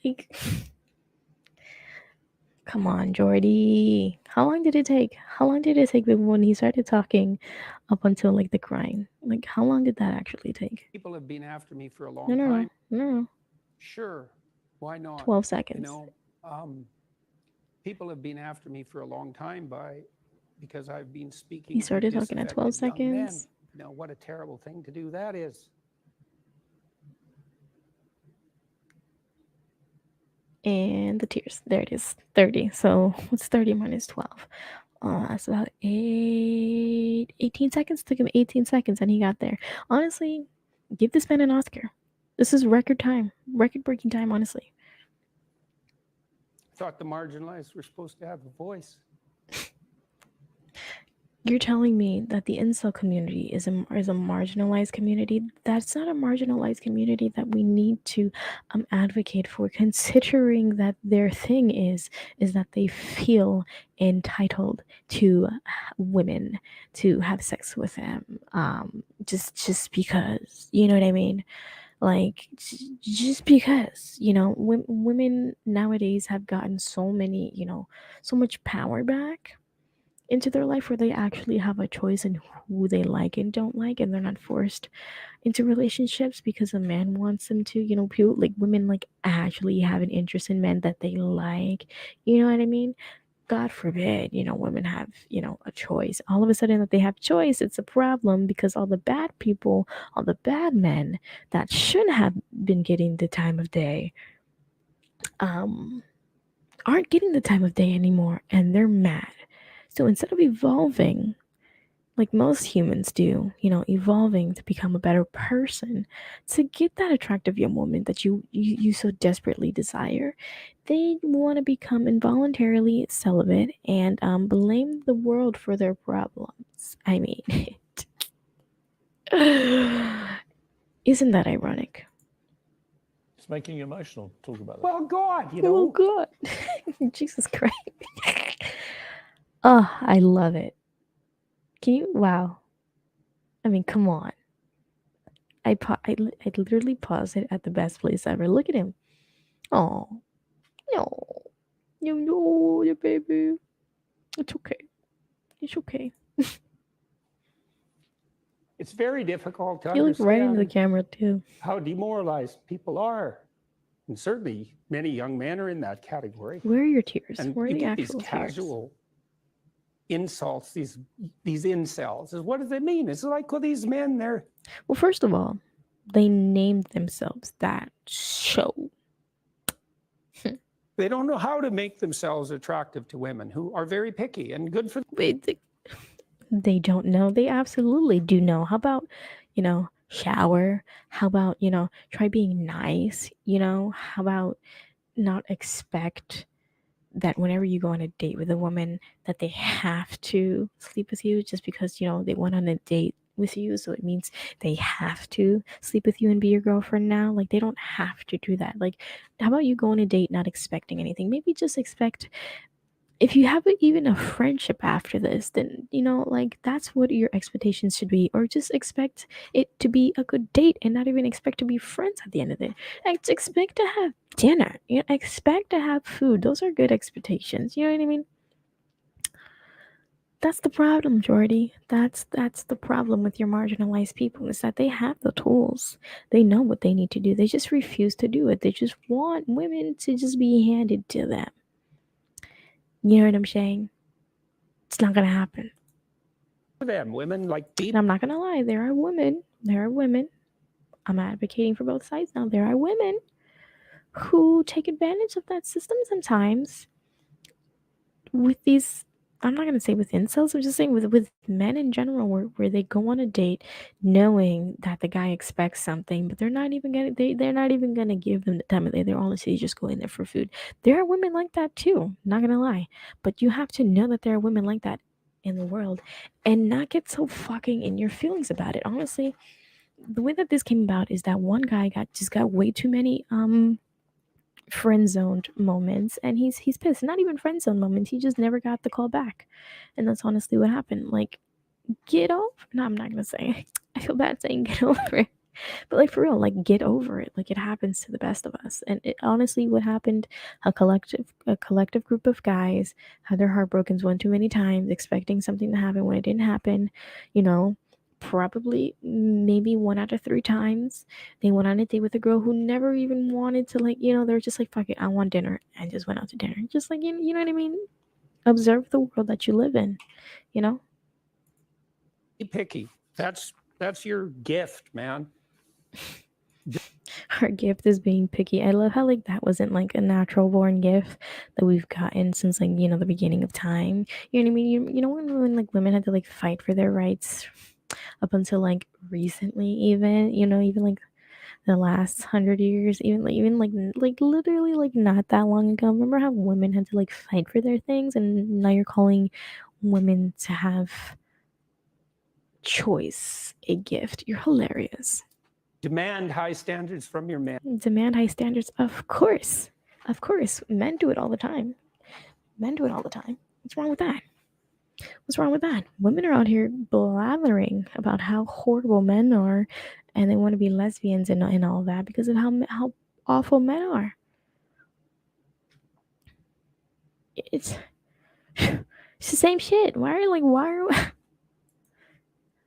Like, come on, Jordy. How long did it take? How long did it take when he started talking up until like the crying? Like, how long did that actually take? People have been after me for a long No. time. No. Sure. Why not? 12 seconds. People have been after me for a long time because I've been speaking. He started talking at 12 disaffected young men. seconds. What a terrible thing to do that is. And the tears. There it is. 30. So what's 30 minus 12? That's about 18 seconds. Took him 18 seconds and he got there. Honestly, give this man an Oscar. This is record time. Record breaking time, honestly. I thought the marginalized were supposed to have a voice. You're telling me that the incel community is a marginalized community? That's not a marginalized community that we need to advocate for, considering that their thing is that they feel entitled to women to have sex with them, just because, you know what I mean? Like just because, women nowadays have gotten so many, so much power back into their life where they actually have a choice in who they like and don't like, and they're not forced into relationships because a man wants them to. People like women like actually have an interest in men that they like. You know what I mean? God forbid, women have, a choice. All of a sudden that they have choice, it's a problem because all the bad people, all the bad men that should have been getting the time of day, um, aren't getting the time of day anymore, and they're mad. So instead of evolving like most humans do, evolving to become a better person, to get that attractive young woman that you so desperately desire, they want to become involuntarily celibate and blame the world for their problems. I mean, isn't that ironic? It's making you emotional. Talk about that. Well, God, Oh God, Jesus Christ! Oh, I love it. Can you? Wow. I mean, come on. I literally paused it at the best place ever. Look at him. Oh, no. No, your baby. It's okay. It's okay. it's very difficult to You look right into the understand camera too. how demoralized people are. And certainly many young men are in that category. Where are your tears? And Where are you the get these actual tears? casual insults, these incels. What does it mean? It's like, well, these men, they're Well, first of all, they named themselves that. So they don't know how to make themselves attractive to women who are very picky, and good for wait, they don't know. They absolutely do know. How about, shower? How about, try being nice? How about not expect that whenever you go on a date with a woman that they have to sleep with you just because they went on a date with you, so it means they have to sleep with you and be your girlfriend now. Like, they don't have to do that. Like, how about you go on a date not expecting anything? Maybe just expect, if you have even a friendship after this, then like, that's what your expectations should be. Or just expect it to be a good date and not even expect to be friends at the end of it. Like, expect to have dinner, expect to have food. Those are good expectations, you know what I mean? That's the problem, Jordy. That's the problem with your marginalized people, is that they have the tools. They know what they need to do. They just refuse to do it. They just want women to just be handed to them. You know what I'm saying? It's not gonna happen. them. Women like And people. I'm not gonna lie, there are women. There are women. I'm advocating for both sides now. There are women who take advantage of that system sometimes with these. I'm not gonna say with incels. I'm just saying with men in general, where they go on a date knowing that the guy expects something, but they're not even gonna give them the time of day. They're honestly just going there for food. There are women like that too. Not gonna lie, but you have to know that there are women like that in the world, and not get so fucking in your feelings about it. Honestly, the way that this came about is that one guy got way too many friend zoned moments, and he's pissed. Not even friend zoned moments, he just never got the call back. And that's honestly what happened. Like, get over, no, I'm not gonna say I feel bad saying get over it, but like, for real, like, get over it. Like, it happens to the best of us. And it honestly, what happened, a collective group of guys had their heart broken one too many times, expecting something to happen when it didn't happen. you know Probably maybe one out of three times they went on a date with a girl who never even wanted to, like, they're just like, fuck it, I want dinner, and just went out to dinner. Just like, you know what I mean? Observe the world that you live in, you know Picky. That's your gift, man. our gift is being picky. I love how, like, that wasn't like a natural born gift that we've gotten since, like, the beginning of time. You know what I mean? When like women had to like fight for their rights up until like recently, even like the last 100 years, even like literally like not that long ago. Remember how women had to like fight for their things, and now you're calling women to have choice, a gift. You're hilarious. Demand high standards from your men. Demand high standards, of course. Of course. Men do it all the time. Men do it all the time. What's wrong with that? What's wrong with that? Women are out here blathering about how horrible men are, and they want to be lesbians and all that because of how awful men are. It's it's the same shit. Why are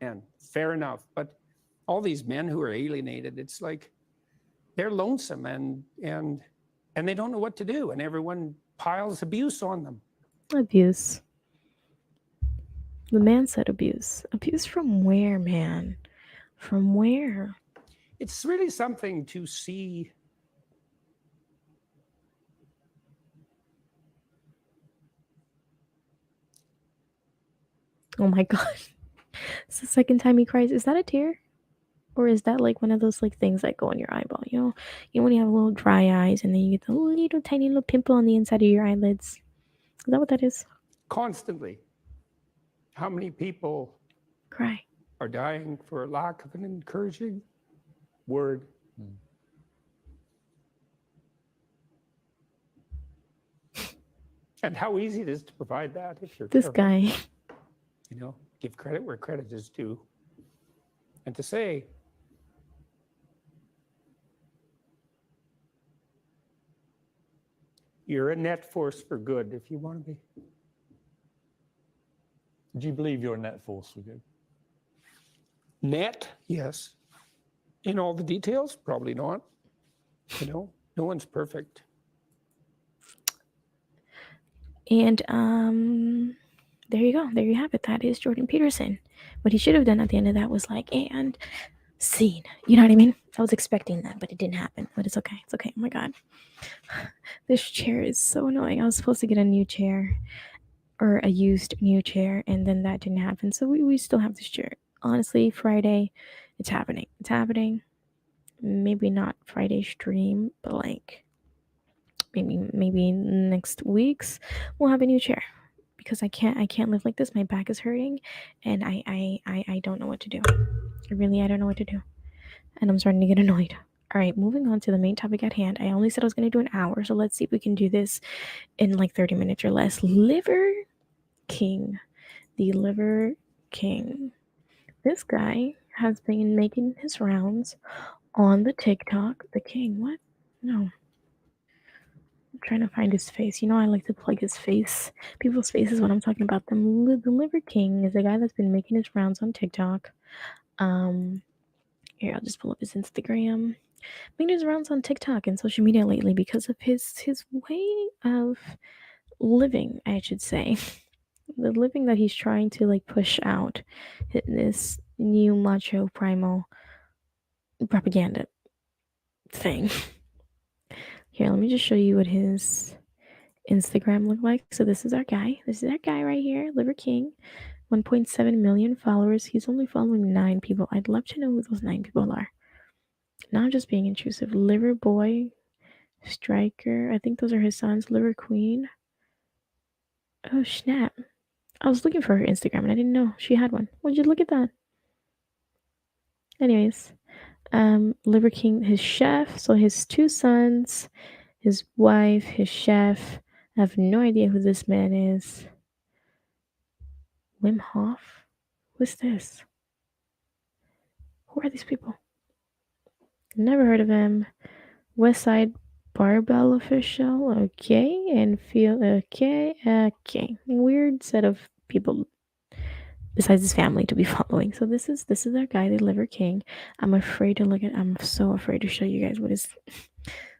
And fair enough. But all these men who are alienated, it's like they're lonesome and they don't know what to do, and everyone piles abuse on them. abuse? The man said abuse. Abuse from where, man? From where? It's really something to see. Oh my god. It's the second time he cries. Is that a tear? Or is that like one of those like things that go in your eyeball? You know when you have little dry eyes and then you get the little tiny little pimple on the inside of your eyelids. Is that what that is? Constantly. How many people Cry. are dying for lack of an encouraging word? And how easy it is to provide that if you're This careful. guy. You know, give credit where credit is due. And to say, you're a net force for good if you want to be. Do you believe you're a net force for good? Net, yes. In all the details, probably not. You know, no one's perfect. And there you go. There you have it. That is Jordan Peterson. What he should have done at the end of that was like, and scene. You know what I mean? I was expecting that, but it didn't happen. But it's okay. It's okay. Oh my god. This chair is so annoying. I was supposed to get a new chair or a used new chair, and then that didn't happen. So we still have this chair. Honestly, Friday, it's happening. It's happening. Maybe not Friday stream, but like maybe next week's we'll have a new chair because I can't live like this. My back is hurting, and I don't know what to do. I don't know what to do, and I'm starting to get annoyed. All right, moving on to the main topic at hand. I only said I was going to do an hour, so let's see if we can do this in like 30 minutes or less. Liver King. The Liver King. This guy has been making his rounds on the TikTok. The King, what? No. I'm trying to find his face. You know, I like to plug his face. People's faces when I'm talking about them. The Liver King is a guy that's been making his rounds on TikTok. Here, I'll just pull up his Instagram. Making his rounds on TikTok and social media lately because of his way of living, I should say. The living that he's trying to like push out, this new macho primal propaganda thing. Here, let me just show you what his Instagram looked like. So this is our guy. This is our guy right here, Liver King. 1.7 million followers. He's only following 9 people. I'd love to know who those 9 people are. Not just being intrusive. Liver Boy, Striker. I think those are his sons. Liver Queen. Oh snap! I was looking for her Instagram and I didn't know she had one. Would you look at that? Anyways, Liver King, his chef. So his 2 sons, his wife, his chef. I have no idea who this man is. Wim Hof? Who's this? Who are these people? Never heard of him. Westside Barbell Official. Okay. And feel okay. Okay. Weird set of people besides his family to be following. So this is our guy, the Liver King. I'm so afraid to show you guys what his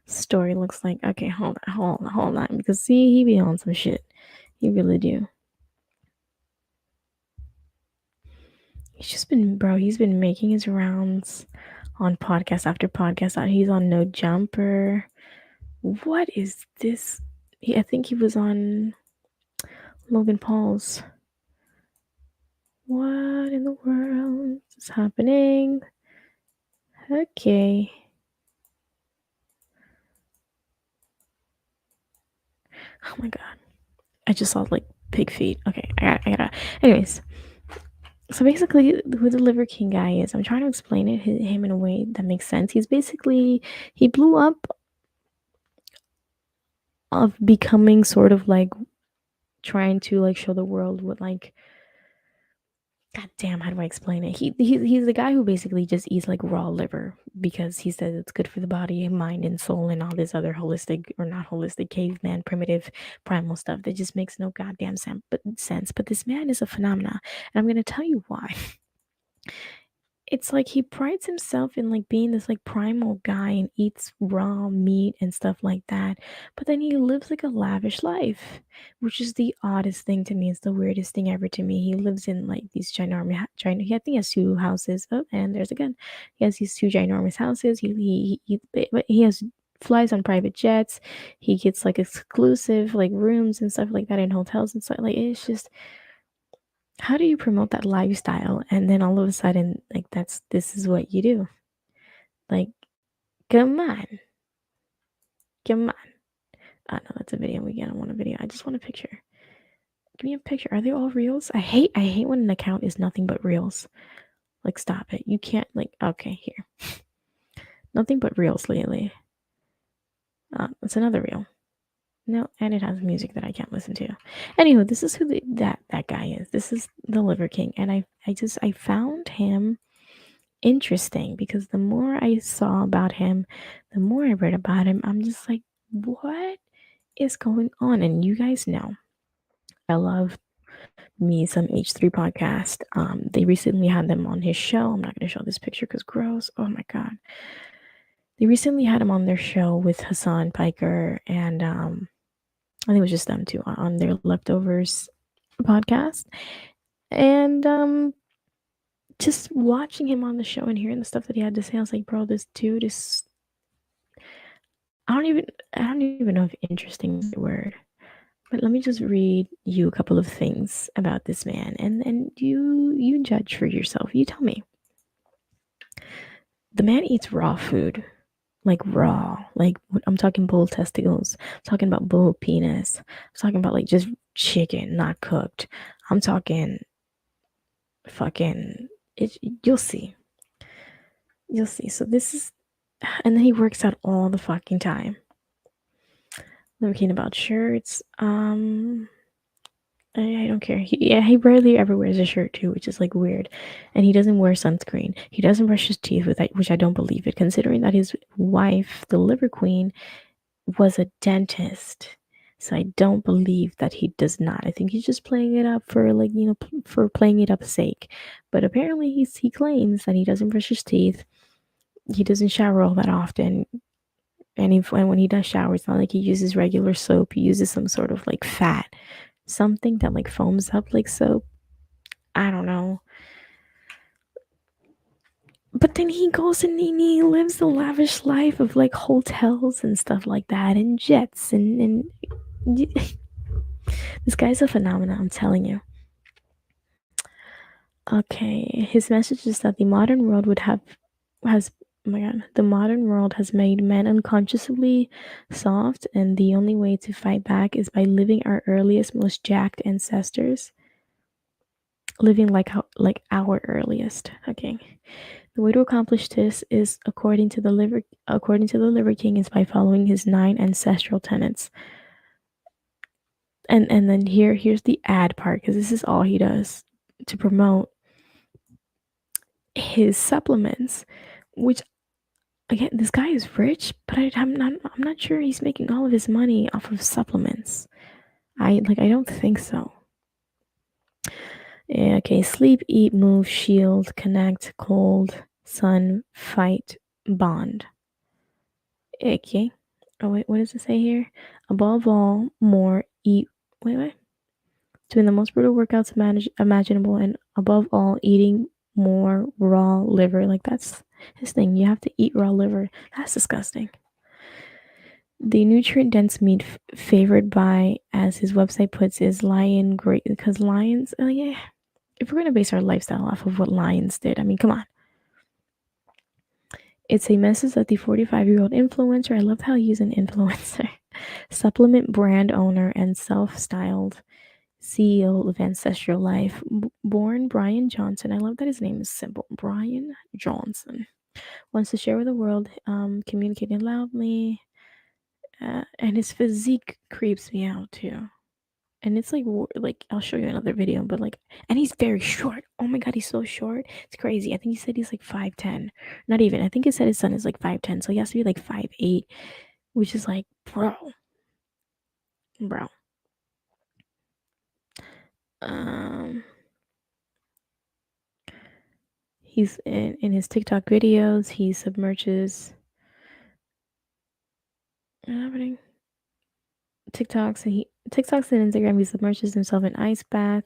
story looks like. Okay, hold on. Because see, he be on some shit. He really do. He's been making his rounds on podcast after podcast. He's on No Jumper. What is this? I think he was on Logan Paul's. What in the world is happening? Okay. Oh my god. I just saw like pig feet. Okay, I gotta. Anyways. So basically, who the Liver King guy is, I'm trying to explain him in a way that makes sense. He blew up of becoming sort of like trying to like show the world what like God damn, how do I explain it? He's the guy who basically just eats like raw liver because he says it's good for the body, mind, and soul, and all this other holistic or not holistic caveman primitive primal stuff that just makes no goddamn sense. But this man is a phenomena, and I'm gonna tell you why. It's like he prides himself in like being this like primal guy and eats raw meat and stuff like that, but then he lives like a lavish life, which is the oddest thing to me. It's the weirdest thing ever to me. He lives in like these I think he has two houses. Oh, and there's a gun. He has these two ginormous houses. But he has flies on private jets. He gets like exclusive like rooms and stuff like that in hotels and stuff. Like it's just how do you promote that lifestyle and then all of a sudden like this is what you do? Like, come on. Come on. Oh no, that's a video. We don't want a video. I just want a picture. Give me a picture. Are they all reels? I hate when an account is nothing but reels. Like stop it. You can't like okay, here. Nothing but reels lately. It's another reel. No, and it has music that I can't listen to. Anywho, this is who that guy is. This is the Liver King, and I found him interesting because the more I saw about him, the more I read about him, I'm just like, what is going on? And you guys know, I love me some H3 podcast. They recently had them on his show. I'm not going to show this picture because gross. Oh my god. They recently had him on their show with Hassan Piker and I think it was just them two on their leftovers podcast. And just watching him on the show and hearing the stuff that he had to say, I was like, bro, this dude is I don't even know if interesting is the word. But let me just read you a couple of things about this man and you judge for yourself. You tell me. The man eats raw food. Like raw. Like I'm talking bull testicles. I'm talking about bull penis. I'm talking about like just chicken, not cooked. I'm talking fucking you'll see. You'll see. So this is and then he works out all the fucking time. Looking about shirts. I don't care. He rarely ever wears a shirt too, which is like weird. And he doesn't wear sunscreen. He doesn't brush his teeth with that, which I don't believe it, considering that his wife, the Liver Queen, was a dentist. So I don't believe that he does not. I think he's just playing it up for like for playing it up's sake. But apparently he claims that he doesn't brush his teeth. He doesn't shower all that often. And when he does shower, it's not like he uses regular soap. He uses some sort of like fat, something that like foams up like soap. I don't know. But then he goes and he lives the lavish life of like hotels and stuff like that and jets and this guy's a phenomenon, I'm telling you. Okay, his message is that the modern world has oh my god, the modern world has made men unconsciously soft, and the only way to fight back is by living our earliest, most jacked ancestors. Living like our earliest. Okay. The way to accomplish this is according to the Liver King is by following his 9 ancestral tenets. And then here's the ad part because this is all he does to promote his supplements, which again this guy is rich, but I'm not sure he's making all of his money off of supplements. I don't think so. Okay, sleep, eat, move, shield, connect, cold, sun, fight, bond. Okay. Oh wait, what does it say here? Above all, more, eat. Wait. Doing the most brutal workouts imaginable, and above all, eating more raw liver. Like that's his thing. You have to eat raw liver. That's disgusting. The nutrient-dense meat favored by, as his website puts, is lion great because lions. Yeah, if we're gonna base our lifestyle off of what lions did, I mean, come on. It's a message that the 45-year-old influencer, I love how he's an influencer, supplement brand owner and self-styled CEO of Ancestral Life, born Brian Johnson. I love that his name is simple. Brian Johnson wants to share with the world, communicating loudly, and his physique creeps me out too. And it's like I'll show you another video, but like, and he's very short. Oh my god, he's so short. It's crazy. I think he said he's like 5'10". Not even. I think he said his son is like 5'10", so he has to be like 5'8", which is like, bro. Um, he's in his TikTok videos. He submerges. Happening. TikToks and Instagram. He submerges himself in ice bath,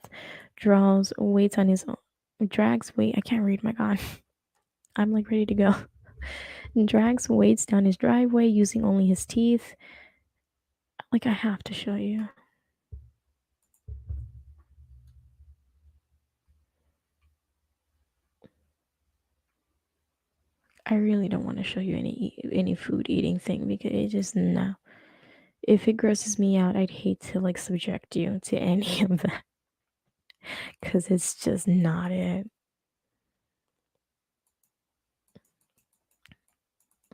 draws weights on his own, drags weight. I can't read. My God, I'm like ready to go. And drags weights down his driveway using only his teeth. Like, I have to show you. I really don't want to show you any food eating thing because it just no. If it grosses me out, I'd hate to like subject you to any of that because it's just not it.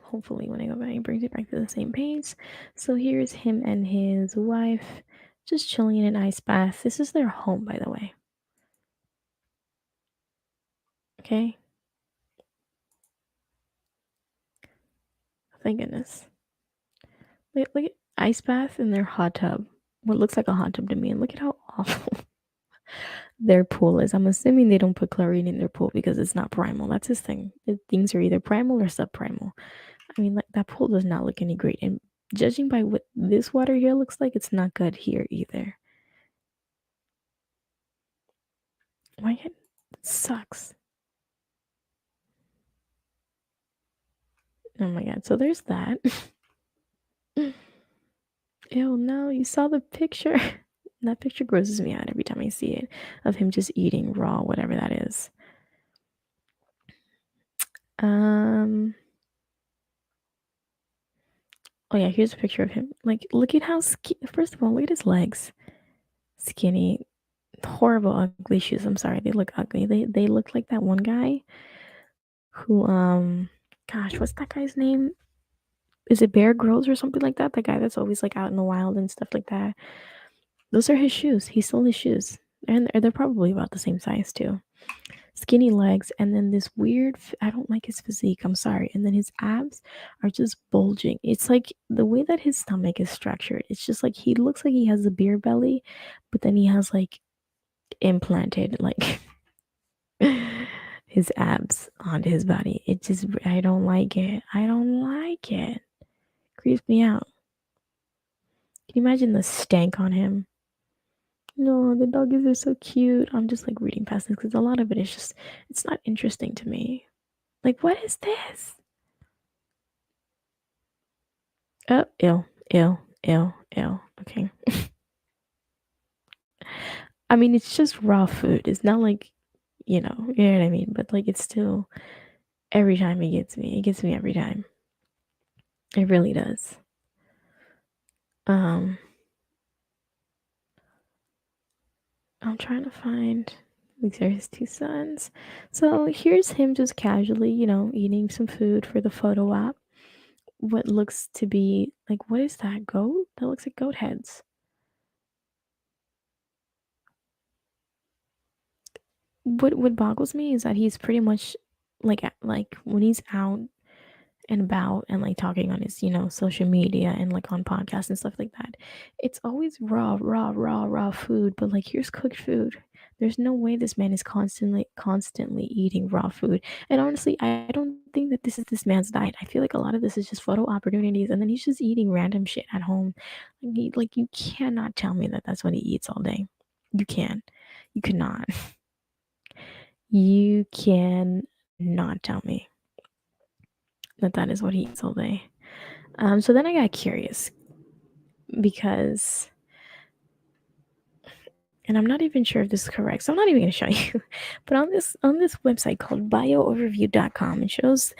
Hopefully, when I go back, it brings it back to the same page. So here's him and his wife just chilling in an ice bath. This is their home, by the way. Okay. Thank goodness. Look at ice bath in their hot tub. What looks like a hot tub to me. And look at how awful their pool is. I'm assuming they don't put chlorine in their pool because it's not primal. That's his thing. Things are either primal or subprimal. I mean, like, that pool does not look any great. And judging by what this water here looks like, it's not good here either. Why it sucks. Oh my god. So there's that. Ew, no, you saw the picture. That picture grosses me out every time I see it of him just eating raw, whatever that is. Oh yeah, here's a picture of him. Like, look at how first of all, look at his legs. Skinny, horrible, ugly shoes. I'm sorry, they look ugly. They look like that one guy who gosh, what's that guy's name? Is it Bear Grylls or something like that? The guy that's always like out in the wild and stuff like that. Those are his shoes. He stole his shoes. And they're probably about the same size too. Skinny legs, and then this weird, I don't like his physique, I'm sorry. And then his abs are just bulging. It's like the way that his stomach is structured. It's just like he looks like he has a beer belly, but then he has like implanted like his abs onto his body. It just, I don't like it. I don't like it. Creeps me out. Can you imagine the stank on him? No, the doggies are so cute. I'm just like reading past this because a lot of it is just, it's not interesting to me. Like, what is this? Oh, ill, ill, ill, ill. Okay. I mean, it's just raw food. It's not like, you know what I mean? But like, it's still, every time it gets me. It gets me every time. It really does. I'm trying to find, these are his two sons. So here's him just casually, eating some food for the photo op. What looks to be like, what is that? Goat? That looks like goat heads. What boggles me is that he's pretty much like when he's out and about and like talking on his social media and like on podcasts and stuff like that, it's always raw food. But like, here's cooked food. There's no way this man is constantly eating raw food. And honestly, I don't think that this is this man's diet. I feel like a lot of this is just photo opportunities, and then he's just eating random shit at home. Like you cannot tell me that that's what he eats all day. You can. You cannot. You can not tell me that that is what he eats all day. So then I got curious because, and I'm not even sure if this is correct, so I'm not even going to show you. But on this website called biooverview.com, it shows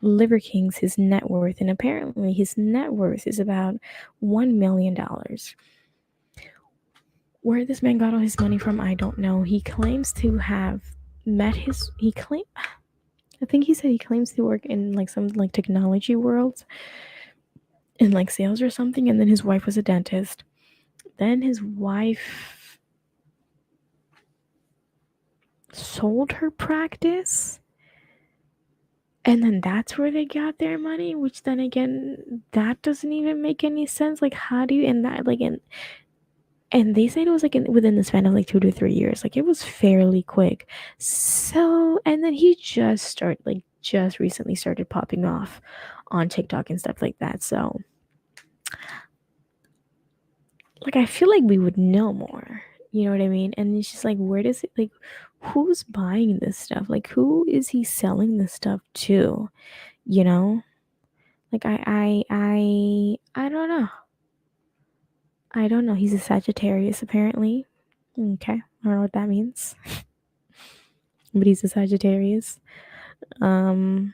Liver King's his net worth, and apparently his net worth is about $1 million. Where this man got all his money from, I don't know. He claims to have met his. He claim. I think he said he claims to work in like some like technology worlds in like sales or something, and then his wife was a dentist. Then his wife sold her practice, and then that's where they got their money, which then again, that doesn't even make any sense. Like, how do you, and that, like, and they said it was like within the span of like 2 to 3 years. Like, it was fairly quick. So, and then he just recently started popping off on TikTok and stuff like that. So, like, I feel like we would know more. You know what I mean? And it's just like, where does it, like, who's buying this stuff? Like, who is he selling this stuff to? You know? Like, I don't know. I don't know. He's a Sagittarius, apparently. Okay. I don't know what that means. But he's a Sagittarius. Um,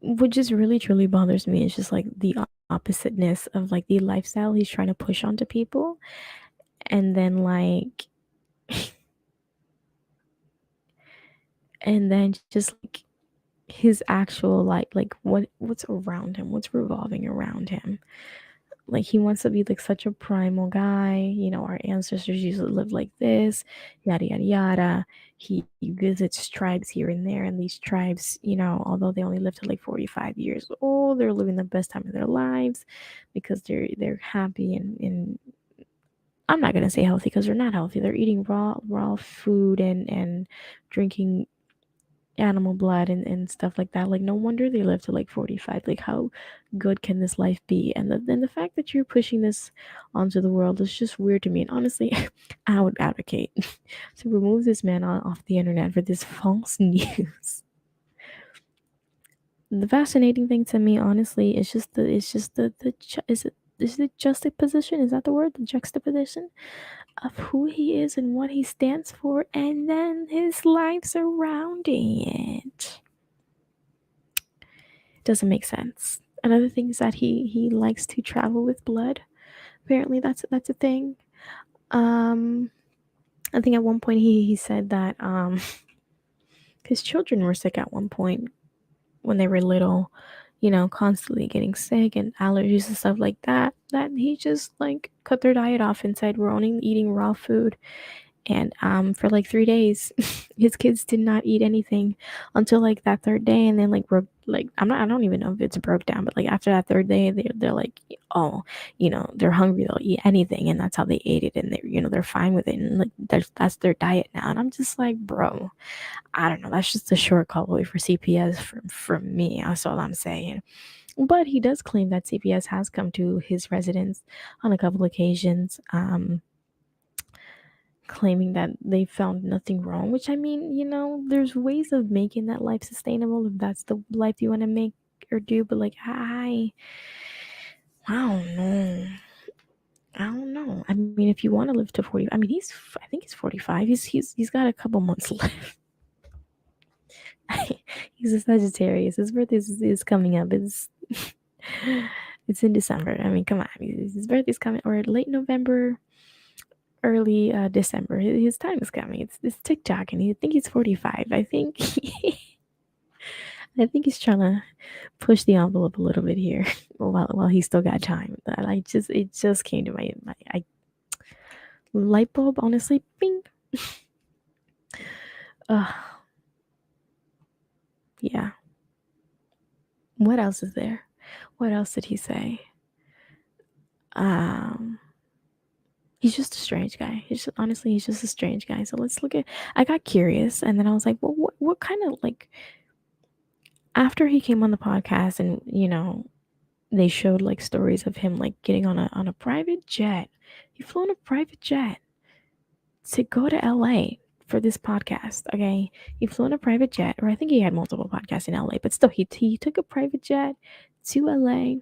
what just really truly bothers me is just like the oppositeness of like the lifestyle he's trying to push onto people. And then like and then just like his actual like what's around him, what's revolving around him. Like he wants to be like such a primal guy, you know, our ancestors used to live like this, yada yada yada. He visits tribes here and there, and these tribes, you know, although they only live to like 45 years old, they're living the best time of their lives because they're happy and I'm not gonna say healthy because they're not healthy. They're eating raw food and drinking animal blood and stuff like that. Like no wonder they live to like 45. Like how good can this life be? And the fact that you're pushing this onto the world is just weird to me. And honestly, I would advocate to remove this man off the internet for this false news. The fascinating thing to me, honestly, is just is it juxtaposition? Is that the word? The juxtaposition of who he is and what he stands for, and then his life surrounding it. Doesn't make sense. Another thing is that he likes to travel with blood. Apparently, that's a thing. Um, I think at one point he said that his children were sick at one point when they were little, you know, constantly getting sick and allergies and stuff like that. That he just like cut their diet off and said we're only eating raw food. And for like 3 days, his kids did not eat anything until like that third day, and then like broke like I don't even know if it's broke down, but like after that third day, they're like, oh, you know, they're hungry, they'll eat anything, and that's how they ate it, and they, you know, they're fine with it, and like that's their diet now. And I'm just like, bro, I don't know, that's just a short call away for CPS from me. That's all I'm saying. But he does claim that CPS has come to his residence on a couple occasions. Claiming that they found nothing wrong, which I mean, you know, there's ways of making that life sustainable if that's the life you want to make or do, but like I don't know. I don't know. I mean, if you want to live to 40, I mean, I think he's 45. He's got a couple months left. He's a Sagittarius. His birthday is coming up. It's in December. I mean, come on. His birthday's coming or late November, early December. His time is coming. It's TikTok, and I think he's 45. I think I think he's trying to push the envelope a little bit here while he's still got time. But it just came to my light bulb. Honestly, bing. Yeah. What else is there? What else did he say? Um, he's just a strange guy. He's just a strange guy. So let's look at. I got curious, and then I was like, well, what kind of like after he came on the podcast, and you know, they showed like stories of him like getting on a private jet. He flew on a private jet to go to LA for this podcast. Okay, he flew on a private jet, or I think he had multiple podcasts in LA, but still, he took a private jet to LA.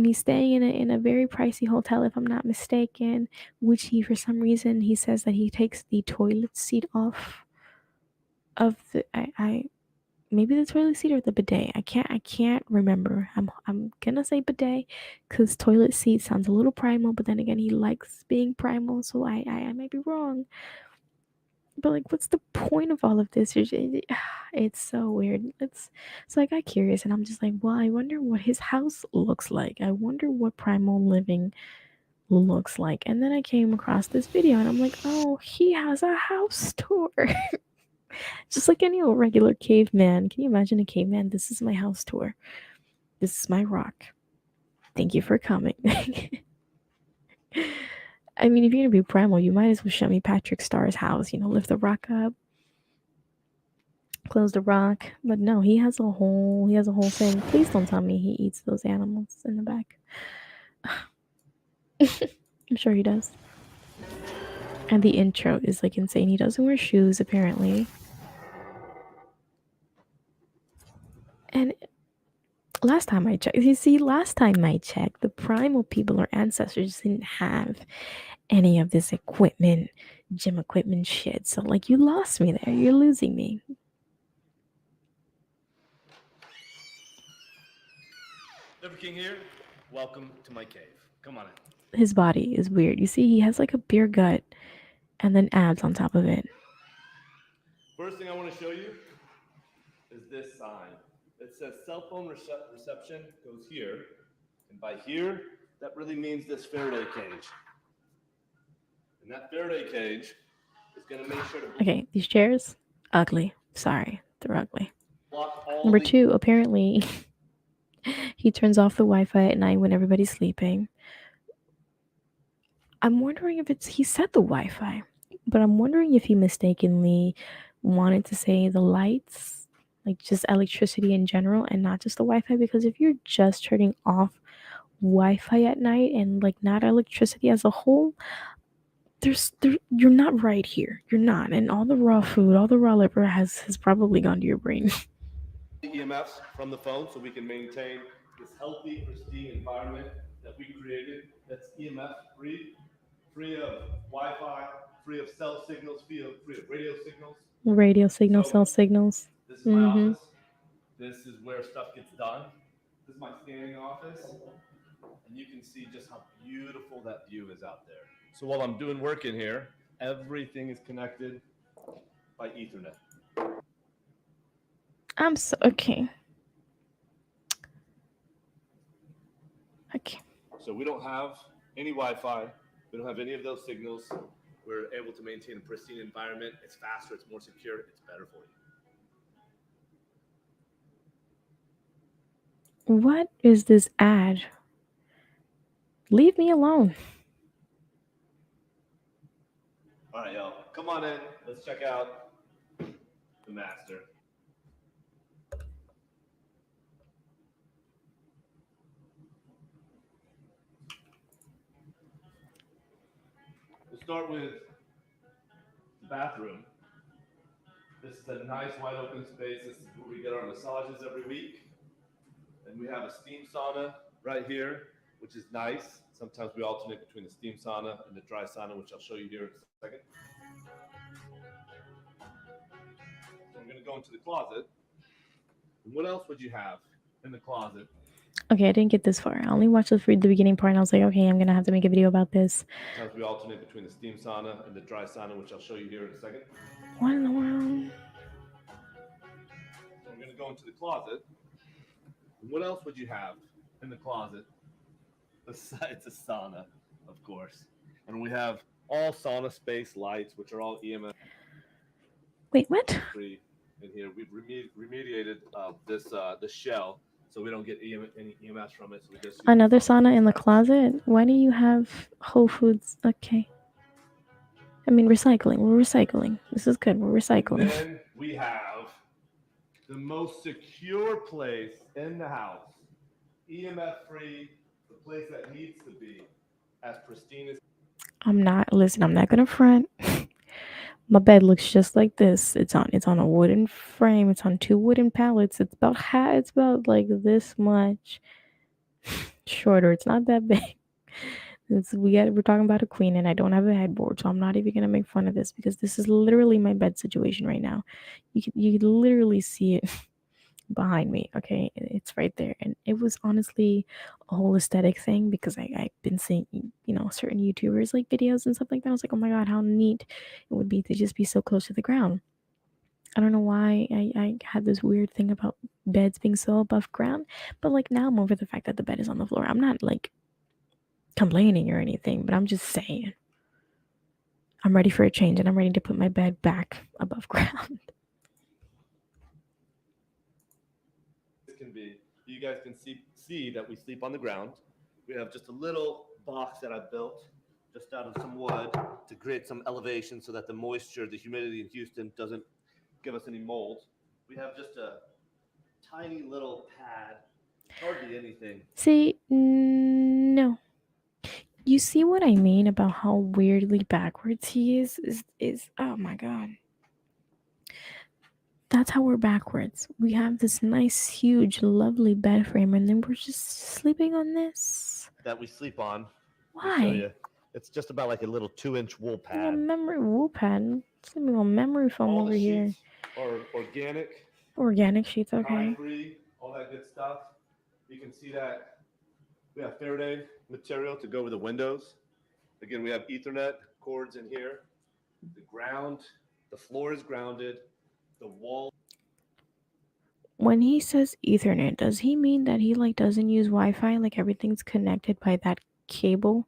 He's staying in a very pricey hotel, if I'm not mistaken, which he for some reason he says that he takes the toilet seat off of the I maybe the toilet seat or the bidet. I can't remember. I'm gonna say bidet because toilet seat sounds a little primal, but then again he likes being primal, so I might be wrong. But like, what's the point of all of this? It's so weird. It's so I got curious and I'm just like, well, I wonder what his house looks like. I wonder what primal living looks like. And then I came across this video and I'm like, oh, he has a house tour. Just like any old regular caveman. Can you imagine a caveman? This is my house tour. This is my rock. Thank you for coming. I mean, if you're gonna be primal, you might as well show me Patrick Starr's house. Lift the rock up, close the rock. But no, he has a whole thing. Please don't tell me he eats those animals in the back. I'm sure he does. And the intro is like insane. He doesn't wear shoes apparently. And last time I checked, the primal people or ancestors didn't have any of this equipment, gym equipment shit. So like you lost me there. You're losing me. Liver King here. Welcome to my cave. Come on in. His body is weird. You see, he has like a beer gut and then abs on top of it. First thing I want to show you is this sign. It says cell phone reception goes here. And by here, that really means this Faraday cage. And that Faraday cage is going to make sure to Okay, these chairs, ugly. Sorry, they're ugly. block all Number the 2, apparently, he turns off the Wi-Fi at night when everybody's sleeping. I'm wondering if he said the Wi-Fi, but I'm wondering if he mistakenly wanted to say the lights, like just electricity in general, and not just the Wi-Fi. Because if you're just turning off Wi-Fi at night and like not electricity as a whole, you're not right here. You're not, and all the raw food, all the raw liver has probably gone to your brain. EMFs from the phone so we can maintain this healthy, pristine environment that we created that's EMF free of Wi-Fi, free of cell signals, free of radio signals. Radio signals, cell signals. This is my office. This is where stuff gets done. This is my scanning office. And you can see just how beautiful that view is out there. So while I'm doing work in here, everything is connected by Ethernet. Okay. So we don't have any Wi-Fi. We don't have any of those signals. We're able to maintain a pristine environment. It's faster, it's more secure, it's better for you. What is this ad? Leave me alone. All right, y'all, come on in. Let's check out the master. We'll start with the bathroom. This is a nice wide open space. This is where we get our massages every week. And we have a steam sauna right here, which is nice. Sometimes we alternate between the steam sauna and the dry sauna, which I'll show you here in a second. So I'm going to go into the closet. And what else would you have in the closet? Okay, I didn't get this far. I only watched the beginning part and I was like, okay, I'm going to have to make a video about this. Sometimes we alternate between the steam sauna and the dry sauna, which I'll show you here in a second. What in the world? So I'm going to go into the closet. And what else would you have in the closet? Besides a sauna, of course. And we have all sauna space lights, which are all EMF. Wait, what? Free in here. We've remediated the shell, so we don't get any EMFs from it. So we just Another sauna in the closet? Why do you have Whole Foods? Okay. I mean, recycling. We're recycling. This is good. We're recycling. And then we have the most secure place in the house. EMF free, the place that needs to be as pristine as. I'm not gonna front. My bed looks just like this. It's on a wooden frame. It's on 2 wooden pallets. It's about like this much shorter. It's not that big. We're talking about a queen and I don't have a headboard, so I'm not even gonna make fun of this because this is literally my bed situation right now. You can literally see it. behind me. Okay, it's right there, and it was honestly a whole aesthetic thing because I've been seeing certain YouTubers like videos and stuff like that. I was like, oh my god, how neat it would be to just be so close to the ground. I don't know why I had this weird thing about beds being so above ground, but like now I'm over the fact that the bed is on the floor. I'm not like complaining or anything, but I'm just saying I'm ready for a change and I'm ready to put my bed back above ground. Can be. You guys can see that we sleep on the ground. We have just a little box that I built just out of some wood to create some elevation so that the moisture, the humidity in Houston doesn't give us any mold. We have just a tiny little pad, hardly anything. See, no. You see what I mean about how weirdly backwards he is? Is oh my god. That's how we're backwards. We have this nice, huge, lovely bed frame, and then we're just sleeping on this. That we sleep on. Let me show Why? you. It's just about like a little 2-inch wool Yeah, pad. memory wool pad. Sleeping on memory foam All over the here. sheets are organic, Organic sheets, okay. dye-free, all that good stuff. You can see that we have Faraday material to go over the windows. Again, we have Ethernet cords in here. The floor is grounded. The wall. When he says Ethernet, does he mean that he like doesn't use Wi-Fi? Like everything's connected by that cable?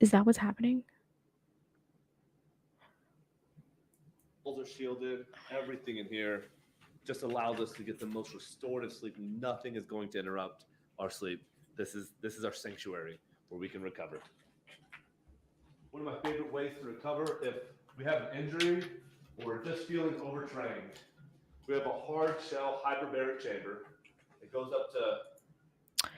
Is that what's happening? Walls are shielded. Everything in here just allows us to get the most restorative sleep. Nothing is going to interrupt our sleep. This is our sanctuary where we can recover. One of my favorite ways to recover if we have an injury or just feeling overtrained. We have a hard shell hyperbaric chamber. It goes up to.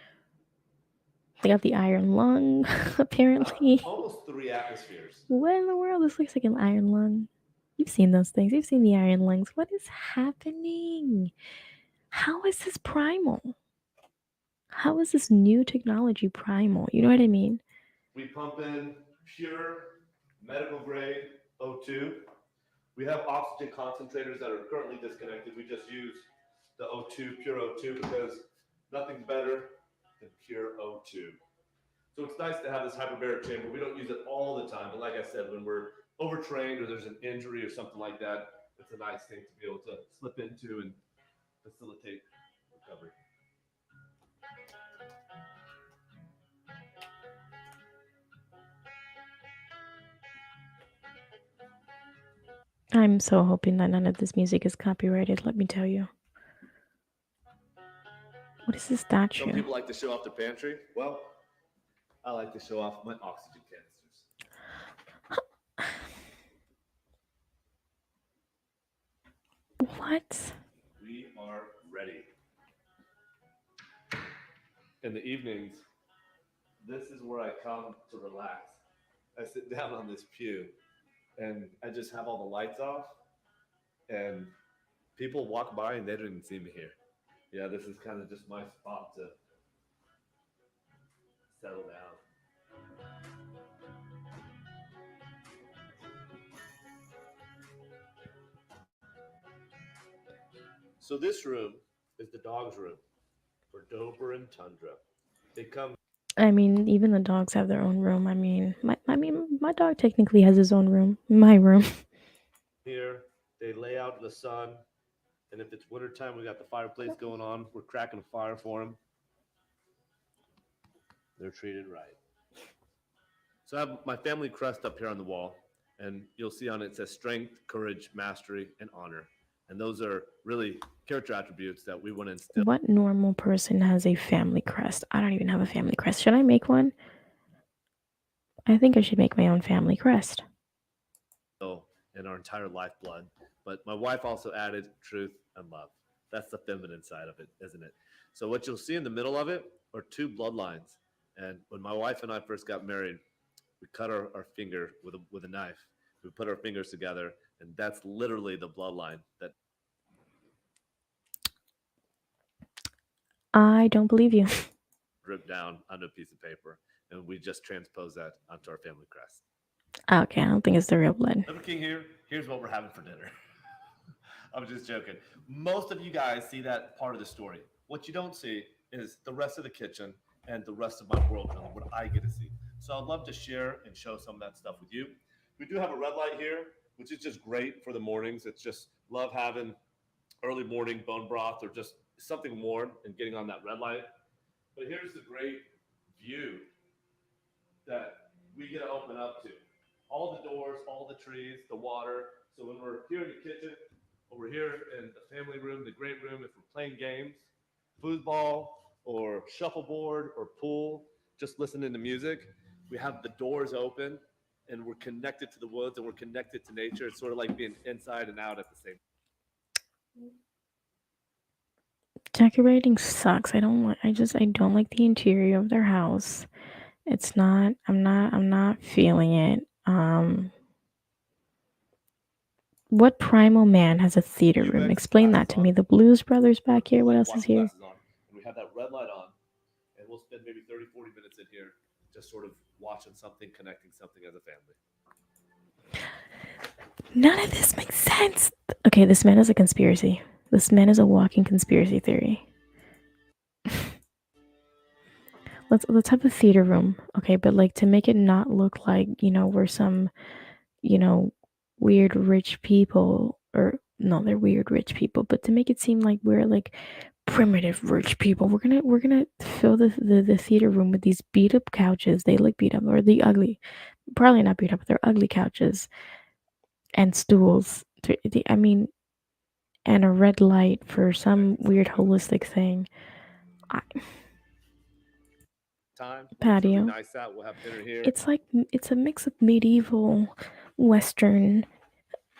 They got the iron lung, apparently. Almost 3 atmospheres. What in the world? This looks like an iron lung. You've seen those things. You've seen the iron lungs. What is happening? How is this primal? How is this new technology primal? You know what I mean? We pump in pure medical grade O2. We have oxygen concentrators that are currently disconnected. We just use the O2, pure O2, because nothing's better than pure O2. So it's nice to have this hyperbaric chamber. We don't use it all the time, but like I said, when we're overtrained or there's an injury or something like that, it's a nice thing to be able to slip into and facilitate recovery. I'm so hoping that none of this music is copyrighted, let me tell you. What is this statue? Some people like to show off their pantry. Well, I like to show off my oxygen canisters. What? We are ready. In the evenings, this is where I come to relax. I sit down on this pew and I just have all the lights off, and people walk by and they don't even see me here. Yeah, this is kind of just my spot to settle down. So this room is the dog's room for Dober and Tundra. They come. I mean, even the dogs have their own room. My dog technically has his own room. My room. Here, they lay out in the sun, and if it's wintertime, we got the fireplace going on. We're cracking a fire for them. They're treated right. So I have my family crest up here on the wall, and you'll see on it says strength, courage, mastery, and honor. And those are really character attributes that we want to instill. What normal person has a family crest? I don't even have a family crest. Should I make one? I think I should make my own family crest. In our entire lifeblood. But my wife also added truth and love. That's the feminine side of it, isn't it? So what you'll see in the middle of it are 2 bloodlines. And when my wife and I first got married, we cut our finger with a knife. We put our fingers together, and that's literally the bloodline that. I don't believe you. Ripped down onto a piece of paper, and we just transpose that onto our family crest. Okay, I don't think it's the real blood. Number King here. Here's what we're having for dinner. I'm just joking. Most of you guys see that part of the story. What you don't see is the rest of the kitchen and the rest of my world, really, what I get to see. So I'd love to share and show some of that stuff with you. We do have a red light here, which is just great for the mornings. It's just love having early morning bone broth or just something warm and getting on that red light. But here's the great view that we get to open up to. All the doors, all the trees, the water. So when we're here in the kitchen, over here in the family room, the great room, if we're playing games, foosball or shuffleboard or pool, just listening to music, we have the doors open and we're connected to the woods and we're connected to nature. It's sort of like being inside and out at the same time. Decorating sucks. I don't like the interior of their house. It's not I'm not feeling it. What primal man has a theater room? Explain that to me. The Blues Brothers back here. What else is here? On, and we have that red light on, and we'll spend maybe 30, 40 minutes in here just sort of watching something, connecting something as a family. None of this makes sense. Okay, this man is a conspiracy. This man is a walking conspiracy theory. Let's have a theater room, okay, but like to make it not look like, we're some, you know, weird rich people, or no, they're weird rich people, but to make it seem like we're like primitive rich people, we're gonna fill the theater room with these beat up couches. They look beat up, or the ugly, probably not beat up, but they're ugly couches and stools. I mean, and a red light for some weird holistic thing. Patio. Really nice out. We'll have dinner here. It's a mix of medieval, Western,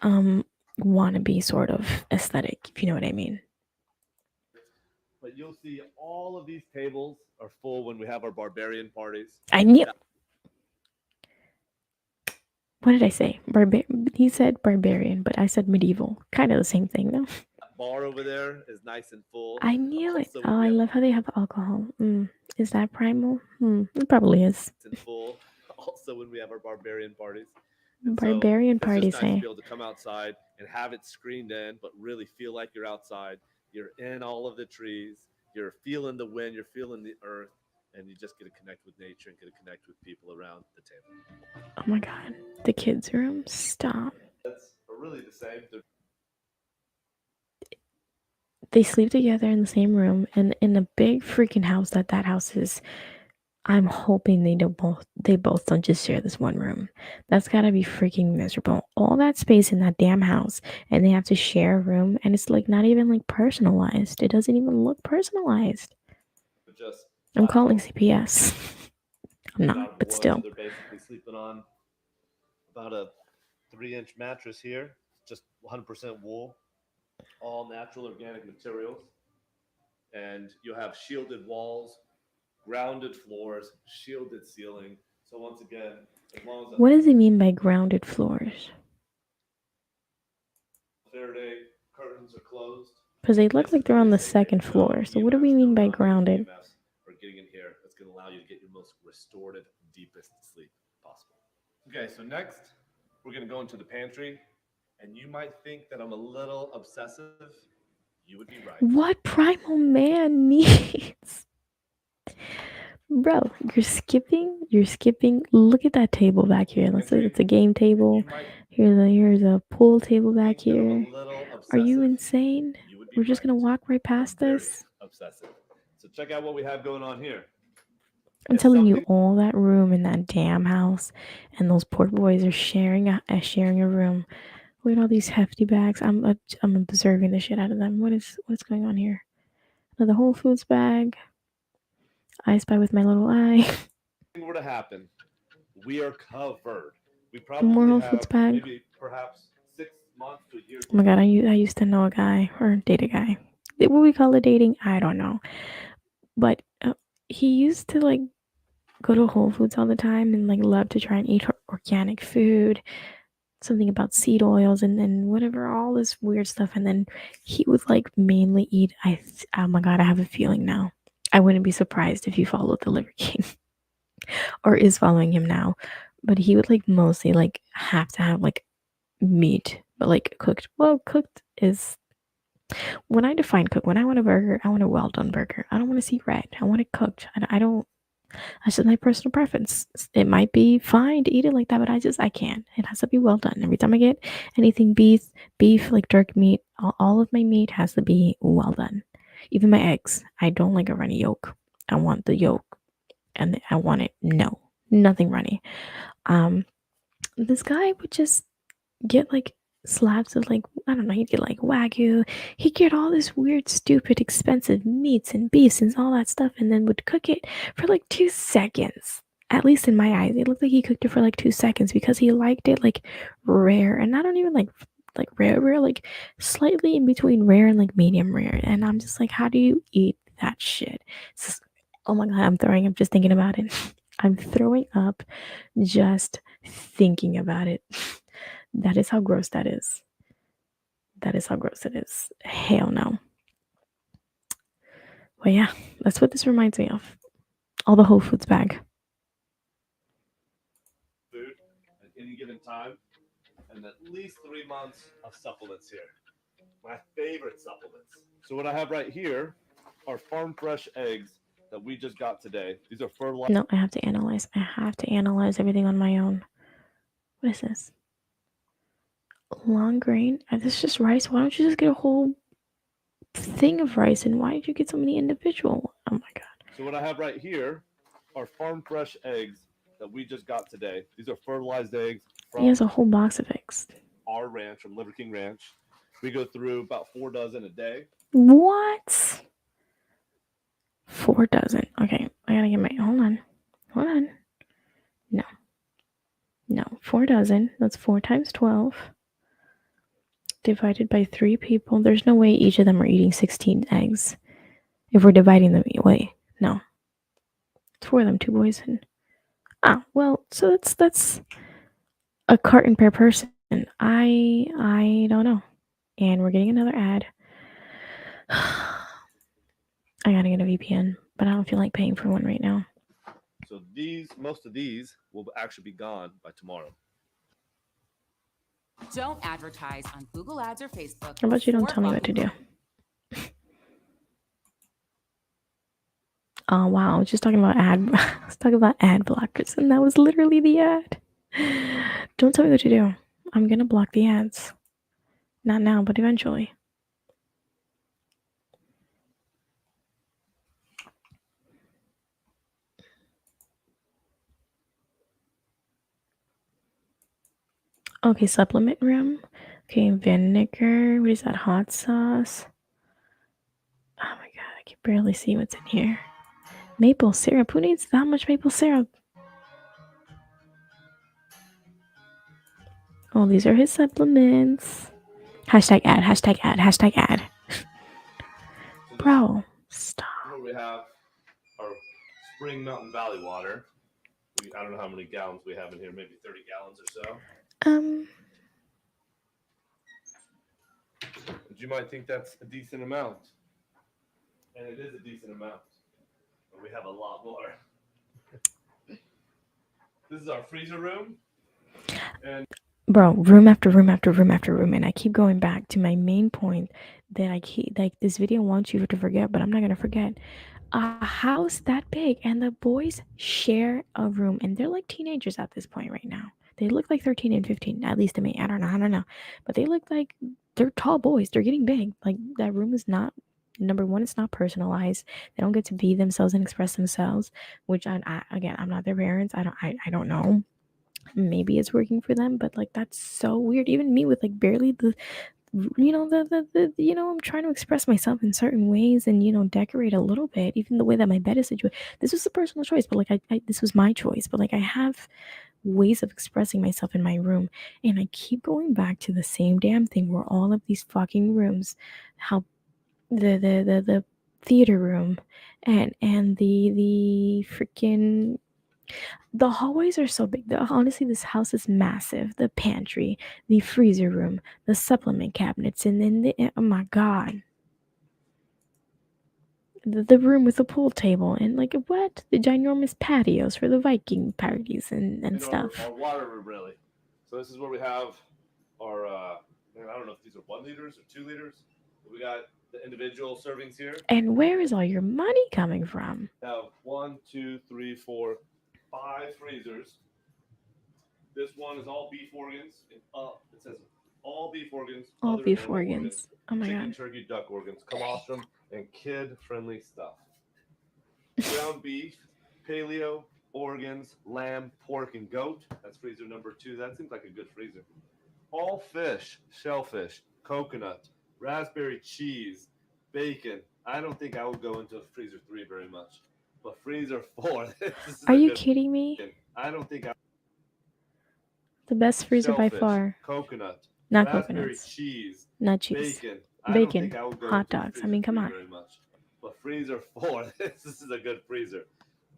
wannabe sort of aesthetic, if you know what I mean. But you'll see all of these tables are full when we have our barbarian parties. I knew. What did I say? He said barbarian, but I said medieval. Kind of the same thing, though. That bar over there is nice and full. I knew it. Oh, I love how they have alcohol. Is that primal? It probably is. And full. Also, when we have our barbarian parties. Barbarian parties, it's nice to be able to come outside and have it screened in, but really feel like you're outside. You're in all of the trees. You're feeling the wind. You're feeling the earth, and you just get to connect with nature and get to connect with people around the table. Oh my God, the kids' room. Stop. That's really the same. They sleep together in the same room, and in a big freaking house that house is. I'm hoping they both don't just share this one room. That's gotta be freaking miserable. All that space in that damn house, and they have to share a room, and it's like not even like personalized. It doesn't even look personalized. I'm calling CPS. I'm not, but still. They're basically sleeping on about a 3-inch mattress here, just 100% wool, all natural organic materials, and you'll have shielded walls, grounded floors, shielded ceiling. So once again, as long as what does it mean by grounded floors? Faraday curtains are closed. Because they look like they're on the second floor. So what do we mean by grounded? Or getting in here, that's going to allow you to get your most restorative, deepest sleep possible. Okay, so next we're going to go into the pantry, and you might think that I'm a little obsessive. You would be right. What primal man needs? Bro, you're skipping. Look at that table back here. Let's say it's a game table. Here's a pool table back here. Are you insane? We're just gonna walk right past this? Obsessive. So check out what we have going on here. I'm telling you, all that room in that damn house, and those poor boys are sharing a room. Look at all these hefty bags. I'm observing the shit out of them. What's going on here? Another Whole Foods bag. I spy with my little eye. If were to happen, we are covered. We probably more Whole Foods bag. Maybe perhaps 6 months to a year. Oh my God, I used to know a guy, or date a guy. What we call it dating, I don't know. But he used to like go to Whole Foods all the time and like love to try and eat organic food. Something about seed oils and whatever, all this weird stuff. And then he would like mainly eat. Oh my God, I have a feeling now. I wouldn't be surprised if you followed the Liver King or is following him now. But he would like mostly like have to have like meat, but like cooked. Well, cooked is When I define cook, when I want a burger, I want a well done burger. I don't want to see red. I want it cooked. I don't. That's just my personal preference. It might be fine to eat it like that, but I can't. It has to be well done. Every time I get anything beef like jerk meat, all of my meat has to be well done. Even my eggs. I don't like a runny yolk. I want the yolk, and I want it nothing runny. Um, this guy would just get like slabs of like I don't know, he'd get like wagyu, he'd get all this weird, stupid, expensive meats and beefs and all that stuff, and then would cook it for like 2 seconds. At least in my eyes, it looked like he cooked it for like 2 seconds because he liked it like rare, and I don't even like rare, like slightly in between rare and like medium rare. And I'm just like, how do you eat that shit? It's just, oh my god, I'm throwing up just thinking about it. I'm throwing up just thinking about it. That is how gross that is. That is how gross it is. Hell no. But yeah, that's what this reminds me of. All the Whole Foods bag. Food at any given time, and at least 3 months of supplements here. My favorite supplements. So what I have right here are farm fresh eggs that we just got today. These are fertilized. No, I have to analyze. I have to analyze everything on my own. What is this? Long grain? This is just rice. Why don't you just get a whole thing of rice? And why did you get so many individual? Oh my god. So what I have right here are farm fresh eggs that we just got today. These are fertilized eggs He has from a whole box of eggs. our ranch, from Liver King Ranch. We go through about 4 dozen a day. What? 4 dozen. Okay, I gotta get my. Hold on. Hold on. No. 4 dozen. That's 4 times 12. Divided by 3 people. There's no way each of them are eating 16 eggs. If we're dividing them, wait, no. It's 4 of them, 2 boys and well, so that's a carton per person. I don't know. And we're getting another ad. I gotta get a VPN, but I don't feel like paying for one right now. So most of these will actually be gone by tomorrow. Don't advertise on Google Ads or Facebook. How about you don't tell me what to do? Oh wow, I was just talking about ad blockers, and that was literally the ad. Don't tell me what to do. I'm gonna block the ads. Not now, but eventually. Okay, supplement room. Okay, vinegar. What is that? Hot sauce. Oh my god, I can barely see what's in here. Maple syrup. Who needs that much maple syrup? Oh, these are his supplements. Hashtag ad, hashtag ad, hashtag ad. Bro, stop. Here we have our spring Mountain Valley water. I don't know how many gallons we have in here, maybe 30 gallons or so. But you might think that's a decent amount. And it is a decent amount. But we have a lot more. This is our freezer room. And bro, room after room after room after room, and I keep going back to my main point that I keep like this video wants you to forget, but I'm not gonna forget. A house that big, and the boys share a room, and they're like teenagers at this point right now. They look like 13 and 15, at least to me. I don't know, but they look like they're tall boys. They're getting big. Like that room is not. Number one, it's not personalized. They don't get to be themselves and express themselves. Which again, I'm not their parents. I don't know. Maybe it's working for them, but like that's so weird. Even me with like barely the I'm trying to express myself in certain ways and decorate a little bit, even the way that my bed is situated. This was a personal choice, but like I this was my choice, but like I have ways of expressing myself in my room, and I keep going back to the same damn thing where all of these fucking rooms, how the theater room and the freaking the hallways are so big. Honestly, this house is massive. The pantry, the freezer room, the supplement cabinets, and then oh my god, the room with the pool table and like what? The ginormous patios for the Viking parties and stuff. Our water room, really. So this is where we have our, I don't know if these are 1 liters or 2 liters. We got the individual servings here. And where is all your money coming from? Now, 1, 2, 3, 4, 5 freezers. This one is all beef organs. It says all beef organs, All other beef animal organs. Oh my chicken, god. turkey, duck organs, colostrum, and kid-friendly stuff. Ground beef, paleo, organs, lamb, pork, and goat. That's freezer number 2. That seems like a good freezer. All fish, shellfish, coconut, raspberry cheese, bacon. I don't think I would go into freezer 3 very much. But freezer 4, this is Are a you good kidding me? I don't think I The best freezer by shellfish, far. coconut, Not raspberry coconuts. cheese, Not cheese. bacon. I don't Bacon. think I would go Hot into dogs. I freezer mean, come 3 on. very much. But freezer 4, this is a good freezer.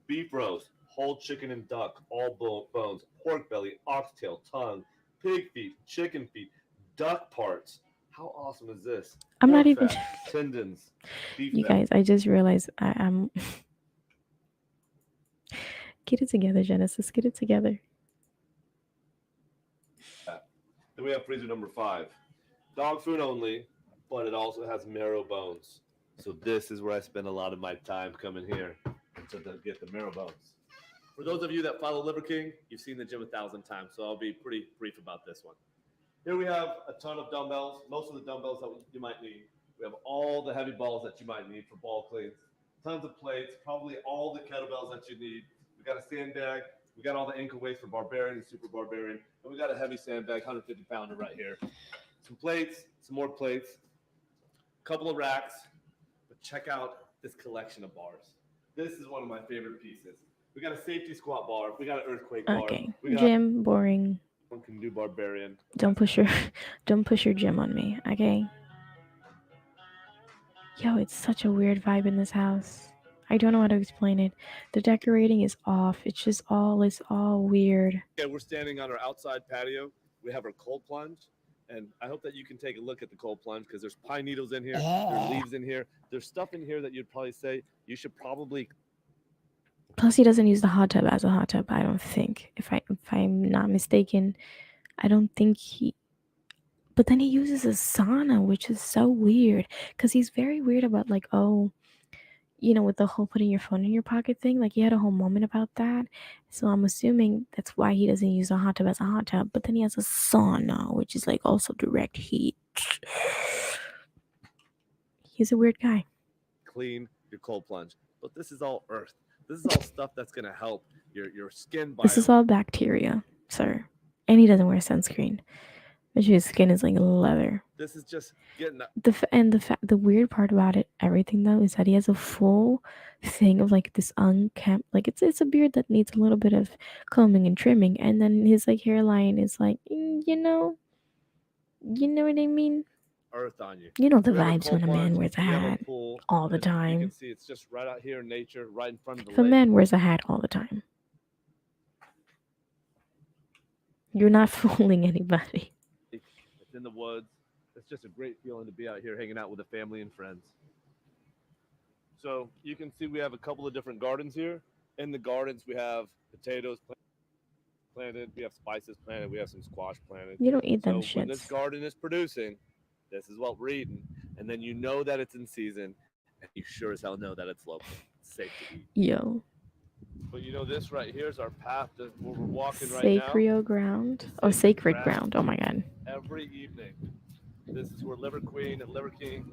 Beef roast, whole chicken and duck, all bones, pork belly, oxtail, tongue, pig feet, chicken feet, duck parts. How awesome is this? I'm Pork not even. fat, tendons, beef You neck. guys, I just realized I'm. Get it together, Genesis. Get it together. Then we have freezer number 5. Dog food only, but it also has marrow bones. So this is where I spend a lot of my time coming here to get the marrow bones. For those of you that follow Liver King, you've seen the gym 1,000 times, so I'll be pretty brief about this one. Here we have a ton of dumbbells, most of the dumbbells that you might need. We have all the heavy balls that you might need for ball cleans, tons of plates, probably all the kettlebells that you need. We got a sandbag. We got all the ankle weights for Barbarian and Super Barbarian. And we got a heavy sandbag, 150-pounder right here. Some plates, some more plates, a couple of racks. But check out this collection of bars. This is one of my favorite pieces. We got a safety squat bar. We got an earthquake bar. Okay. We got Gym, boring. one can do Barbarian. Don't push your gym on me, okay? Yo, it's such a weird vibe in this house. I don't know how to explain it. The decorating is off. It's all weird. Okay, we're standing on our outside patio. We have our cold plunge, and I hope that you can take a look at the cold plunge because there's pine needles in here, there's leaves in here, there's stuff in here that you'd probably say you should probably. Plus, he doesn't use the hot tub as a hot tub. I don't think. If I'm not mistaken, I don't think he. But then he uses a sauna, which is so weird because he's very weird about like, oh, with the whole putting your phone in your pocket thing. Like he had a whole moment about that. So I'm assuming that's why he doesn't use a hot tub as a hot tub. But then he has a sauna, which is like also direct heat. He's a weird guy. Clean your cold plunge, but this is all earth. This is all stuff that's gonna help your skin biome. This is all bacteria, sir. And he doesn't wear sunscreen. Which his skin is like leather. This is just getting The weird part about it, everything though, is that he has a full thing of like this unkempt, like it's a beard that needs a little bit of combing and trimming, and then his like hairline is like, you know what I mean. Earth on you. You know the We have vibes when a man wears a hat pool, all the and you time. can see it's just right out here in nature, right in front of the If a lake. man wears a hat all the time, you're not fooling anybody. It's in the woods. It's just a great feeling to be out here hanging out with the family and friends. So you can see we have a couple of different gardens here. In the gardens, we have potatoes planted, we have spices planted, we have some squash planted. You don't eat them So when this shits. garden is producing, this is what we're eating. And then you know that it's in season, and you sure as hell know that it's local. It's safe to eat. Yo. But this right here is our path to where we're walking right now. Sacred ground. Oh, sacred ground. Oh my god. Every evening. This is where Liver Queen and Liver King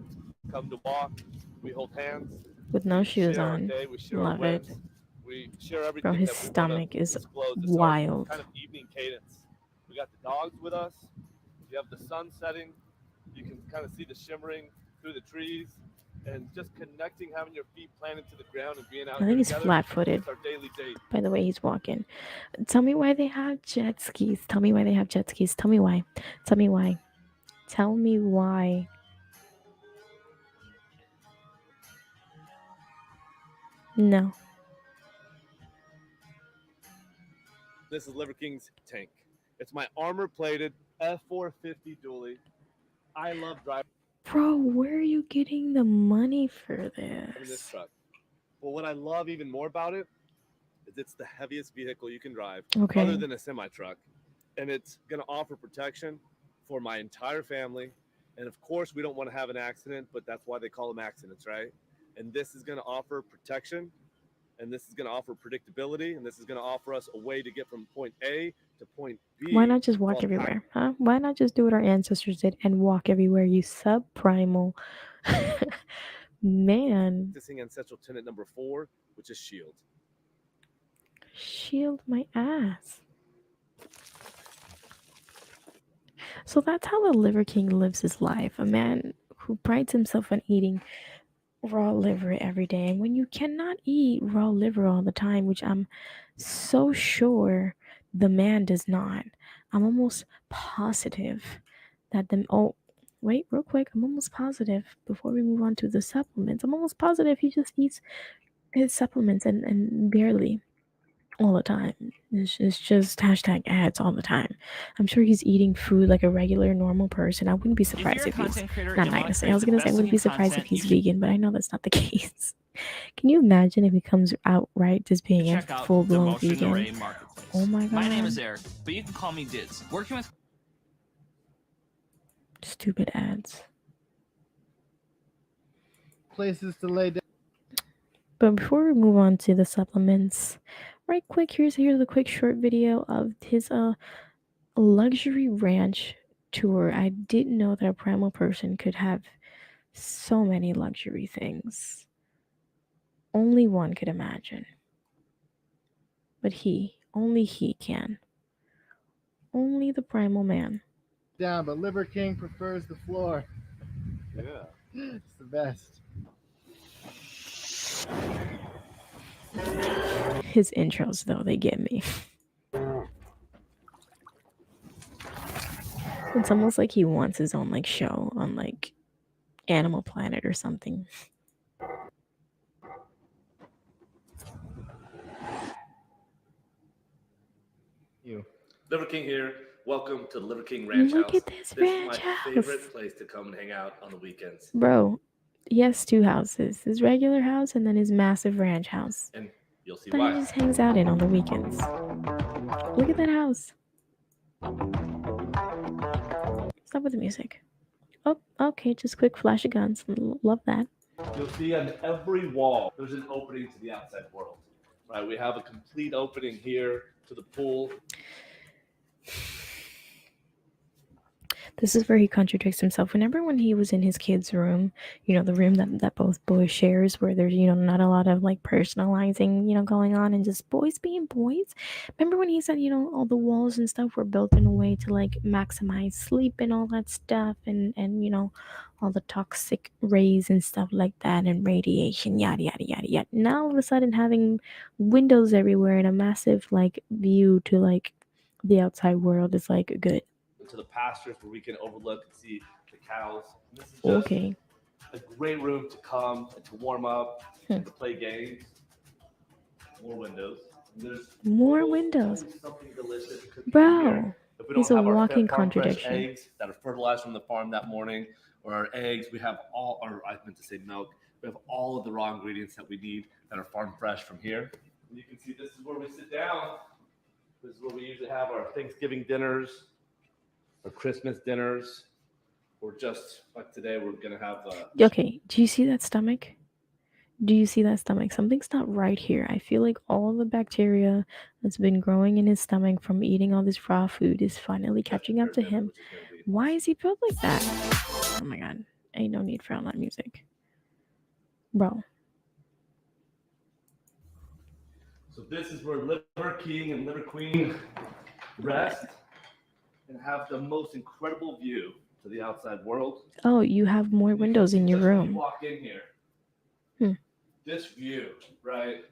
come to walk. We hold hands. With no shoes on. Day, we share Love our it. wins. We share everything. Bro, his that we stomach is disclose. It's wild. Kind of evening cadence. We got the dogs with us. You have the sun setting. You can kind of see the shimmering through the trees. And just connecting, having your feet planted to the ground and being out I think he's together, flat-footed. it's our daily date. By the way he's walking. Tell me why they have jet skis. Tell me why they have jet skis. Tell me why. Tell me why. Tell me why. No. This is Liver King's tank. It's my armor-plated F450 dually. I love driving Bro, where are you getting the money for this this? truck. But what I love even more about it is it's the heaviest vehicle you can drive, Okay. other than a semi-truck. And it's going to offer protection for my entire family And of course, we don't want to have an accident, but that's why they call them accidents, right? And this is going to offer protection, and this is going to offer predictability, and this is going to offer us a way to get from point A to point B. Why not just walk everywhere, huh? Why not just do what our ancestors did and walk everywhere, you subprimal man? Practicing ancestral tenet number 4, which is shield. Shield my ass. So that's how the Liver King lives his life. A man who prides himself on eating raw liver every day. And when you cannot eat raw liver all the time, which I'm so sure the man does not, I'm almost positive that wait, real quick, I'm almost positive before we move on to the supplements. I'm almost positive he just eats his supplements and barely all the time. It's just hashtag ads all the time. I'm sure he's eating food like a regular, normal person. I wouldn't be surprised if he's not nice. I was gonna say I wouldn't be surprised if he's vegan, but I know that's not the case. Can you imagine if he comes outright just being a full-blown vegan? Oh my god. My name is Eric, but you can call me Dids. Working with stupid ads. Places to lay down. But before we move on to the supplements, right quick, here's a quick short video of his luxury ranch tour. I didn't know that a primal person could have so many luxury things. Only one could imagine. But only he can. Only the primal man. Down, but Liver King prefers the floor. Yeah. It's the best. His intros, though, they get me. It's almost like he wants his own like show on like Animal Planet or something. You. Liver King here. Welcome to the Liver King Ranch House. Look at this ranch is my house. favorite place to come and hang out on the weekends. Bro, he has 2 houses. His regular house and then his massive ranch house. And you'll see that why. he just hangs out in on the weekends. Look at that house. Stop with the music. Oh, okay, just quick flash of guns. Love that. You'll see on every wall, there's an opening to the outside world. Right, we have a complete opening here to the pool. This is where he contradicts himself. Remember when he was in his kid's room, the room that both boys shares, where there's, not a lot of like personalizing, going on and just boys being boys. Remember when he said, all the walls and stuff were built in a way to like maximize sleep and all that stuff and all the toxic rays and stuff like that and radiation, yada, yada, yada, yada. Now all of a sudden having windows everywhere and a massive like view to like the outside world is like good. To the pastures where we can overlook and see the cows. And this is just a great room to come and to warm up and to play games. More windows. And there's more windows. Something delicious bro. If we He's don't a have walking our farm contradiction. Fresh eggs that are fertilized from the farm that morning, or our eggs, we have all, or I meant to say milk. We have all of the raw ingredients that we need that are farm fresh from here. And you can see this is where we sit down. This is where we usually have our Thanksgiving dinners, or Christmas dinners, or just like today, we're gonna have. Okay, do you see that stomach? Do you see that stomach? Something's not right here. I feel like all the bacteria that's been growing in his stomach from eating all this raw food is finally catching up to him. Why is he built like that? Oh my god, ain't no need for all that music, bro. So this is where Liver King and Liver Queen rest and have the most incredible view to the outside world. Oh, you have more windows in your room. You walk in here. This view, right?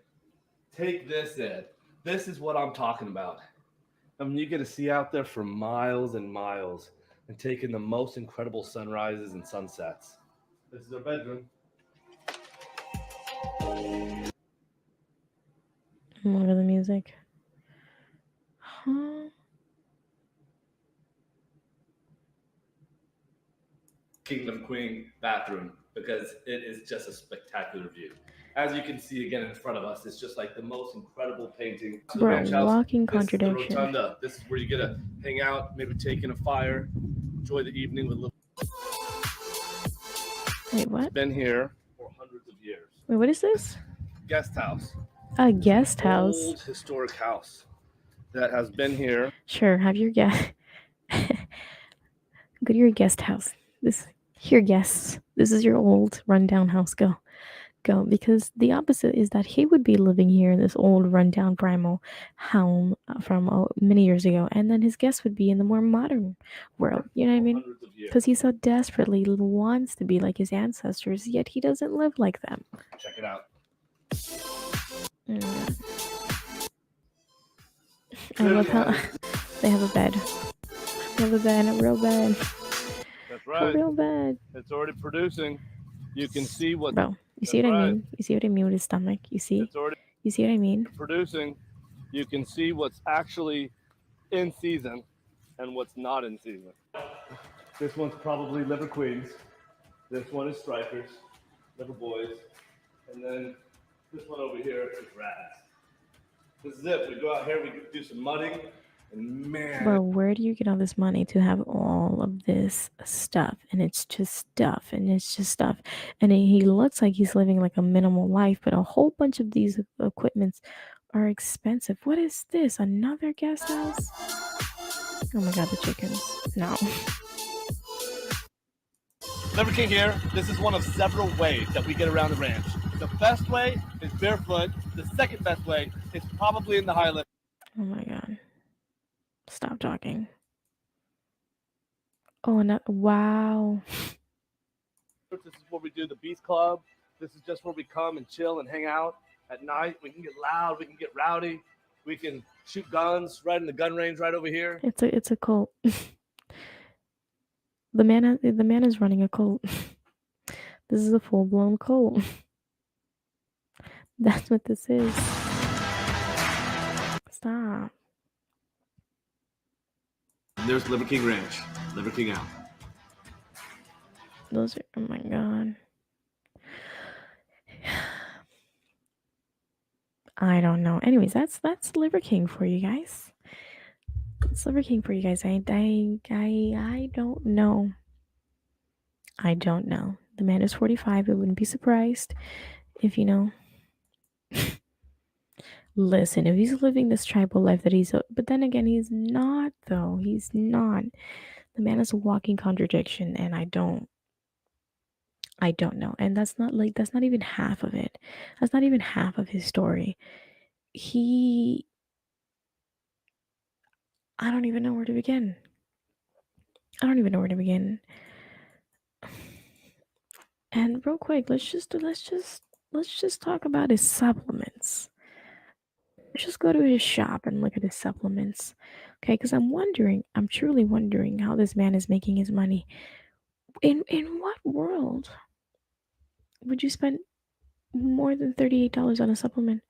Take this in. This is what I'm talking about. I mean, you get to see out there for miles and miles and take in the most incredible sunrises and sunsets. This is our bedroom. Look at the music. Huh? Kingdom Queen bathroom, because it is just a spectacular view. As you can see again in front of us, it's just like the most incredible painting. Bro, walking contradiction. This is the rotunda. This is where you get to hang out, maybe take in a fire, enjoy the evening with little. Wait, It's what? been here for hundreds of years. Wait, what is this? Guest house. A It's an guest house. old historic house that has been here. Sure, have your guest. Go to your guest house. This here guests. This is your old rundown house. Go. Go. Because the opposite is that he would be living here in this old rundown primal home from many years ago, and then his guest would be in the more modern world. You know what I mean? Hundreds of years. Because he so desperately wants to be like his ancestors, yet he doesn't live like them. Check it out. I love how they have a bed. They have a bed, a real bed. That's right. A real bed. It's already producing. You can see what. Bro, you see what I mean? You see what I mean with his stomach? You see? It's already You see what I mean? producing. You can see what's actually in season and what's not in season. This one's probably liver queens. This one is strikers, liver boys, and then this one over here is rats. This is it. We go out here, we do some mudding, and man. Bro, where do you get all this money to have all of this stuff? And it's just stuff, and it's just stuff. And he looks like he's living like a minimal life, but a whole bunch of these equipments are expensive. What is this? Another guest house? Oh my god, the chickens. No. Liver King here. This is one of several ways that we get around the ranch. The best way is barefoot. The second best way is probably in the Highland. Oh my god. Stop talking. Oh, no. Wow. This is where we do the Beast Club. This is just where we come and chill and hang out at night. We can get loud. We can get rowdy. We can shoot guns right in the gun range right over here. It's a cult. The man is running a cult. This is a full-blown cult. That's what this is. Stop. And there's Liver King Ranch. Liver King out. Those are, oh my god. I don't know. Anyways, that's Liver King for you guys. It's Liver King for you guys. I don't know. I don't know. The man is 45. I wouldn't be surprised if, you know. Listen, if he's living this tribal life that he's, but then again, he's not though. He's not. The man is a walking contradiction, and I don't know. And that's not even half of it. That's not even half of his story. I don't even know where to begin. And real quick, let's just talk about his supplements. Let's just go to his shop and look at his supplements. Okay, because I'm truly wondering how this man is making his money. In what world would you spend more than $38 on a supplement?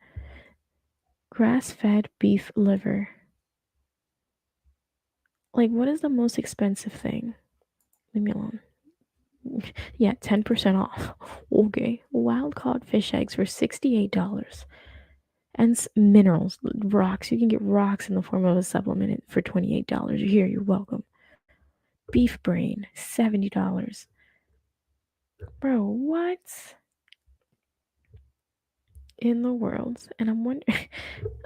Grass-fed beef liver. Like, what is the most expensive thing? Leave me alone. Yeah, 10% off. Okay. Wild caught fish eggs for $68. And minerals, rocks. You can get rocks in the form of a supplement for $28. Here, you're welcome. Beef brain, $70. Bro, what in the world? And I'm wondering,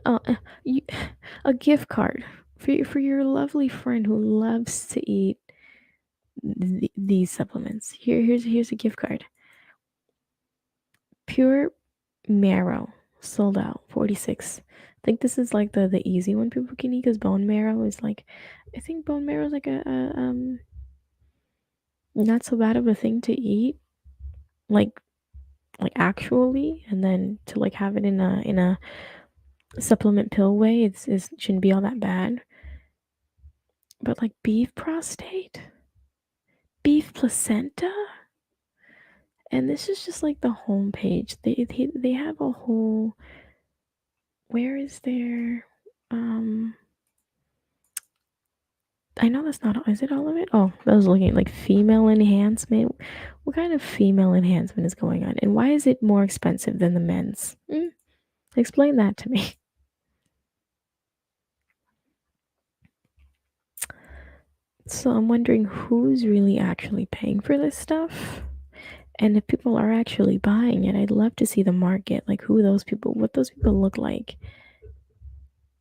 a gift card for your lovely friend who loves to eat these supplements. Here's a gift card. Pure marrow, sold out, 46. I think this is like the easy one people can eat, because bone marrow is like, I think bone marrow is like a not so bad of a thing to eat, like actually, and then to like have it in a supplement pill way, it shouldn't be all that bad. But like beef prostate, beef placenta, and this is just like the homepage. They have a whole. Where is their I know that's not. Is it all of it? Oh, I was looking at like female enhancement. What kind of female enhancement is going on, and why is it more expensive than the men's? Explain that to me. So I'm wondering who's really actually paying for this stuff, And if people are actually buying it, I'd love to see the market, like what those people look like.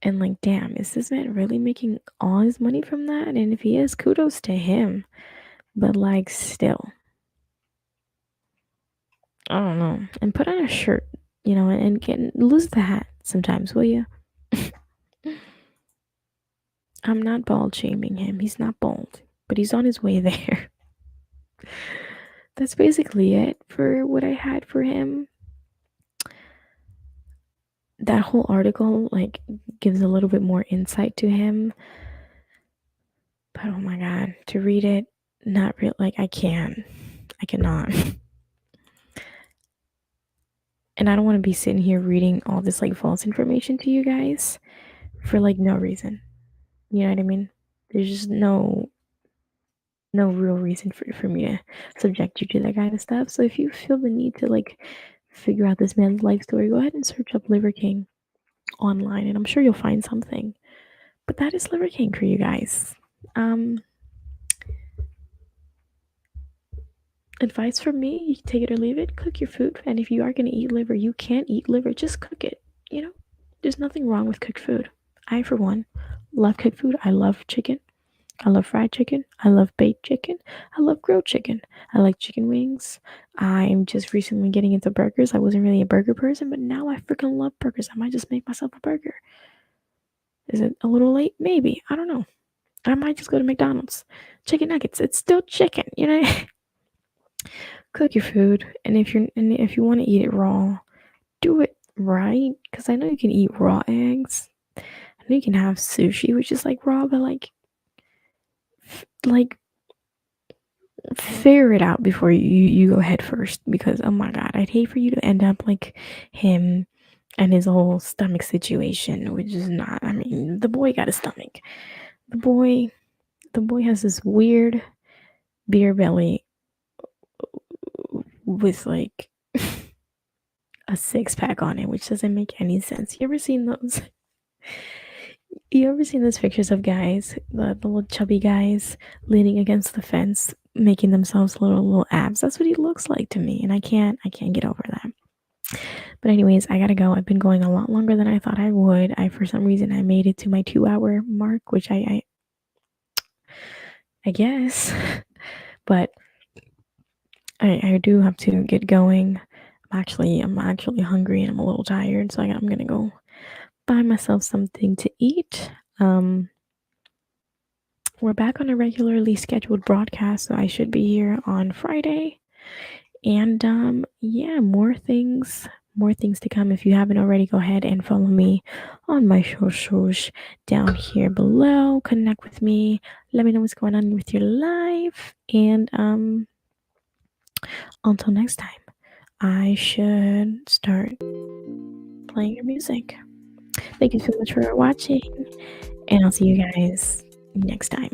And like, damn, is this man really making all his money from that? And if he is, kudos to him. But like, still, I don't know. And put on a shirt, and lose the hat sometimes, will you? I'm not bald shaming him. He's not bald, but he's on his way there. That's basically it for what I had for him. That whole article like gives a little bit more insight to him. But oh my god, to read it, not real like I cannot. And I don't want to be sitting here reading all this like false information to you guys for like no reason. You know what I mean? There's just no real reason for me to subject you to that kind of stuff. So if you feel the need to like figure out this man's life story, go ahead and search up Liver King online and I'm sure you'll find something. But that is Liver King for you guys. Advice from me, you can take it or leave it. Cook your food. And if you are going to eat liver, you can eat liver. Just cook it. There's nothing wrong with cooked food. I, for one, love cooked food. I love chicken. I love fried chicken. I love baked chicken. I love grilled chicken. I like chicken wings. I'm just recently getting into burgers. I wasn't really a burger person, but now I freaking love burgers. I might just make myself a burger. Is it a little late? Maybe. I don't know. I might just go to McDonald's. Chicken nuggets. It's still chicken, Cook your food, and if you want to eat it raw, do it right. Because I know you can eat raw eggs. I know you can have sushi, which is like raw, but like figure it out before you go head first. Because oh my god, I'd hate for you to end up like him and his whole stomach situation, which is not. I mean, the boy got a stomach. The boy has this weird beer belly with like a 6-pack on it, which doesn't make any sense. You ever seen those? You ever seen those pictures of guys, the little chubby guys leaning against the fence, making themselves little abs? That's what he looks like to me, and I can't get over that. But anyways, I gotta go. I've been going a lot longer than I thought I would. For some reason I made it to my 2-hour mark, which I guess. But I do have to get going. I'm actually hungry and I'm a little tired, so I'm gonna go buy myself something to eat. We're back on a regularly scheduled broadcast, so I should be here on Friday. And yeah, more things to come. If you haven't already, go ahead and follow me on my socials down here below. Connect with me. Let me know what's going on with your life. And until next time, I should start playing your music. Thank you so much for watching, and I'll see you guys next time.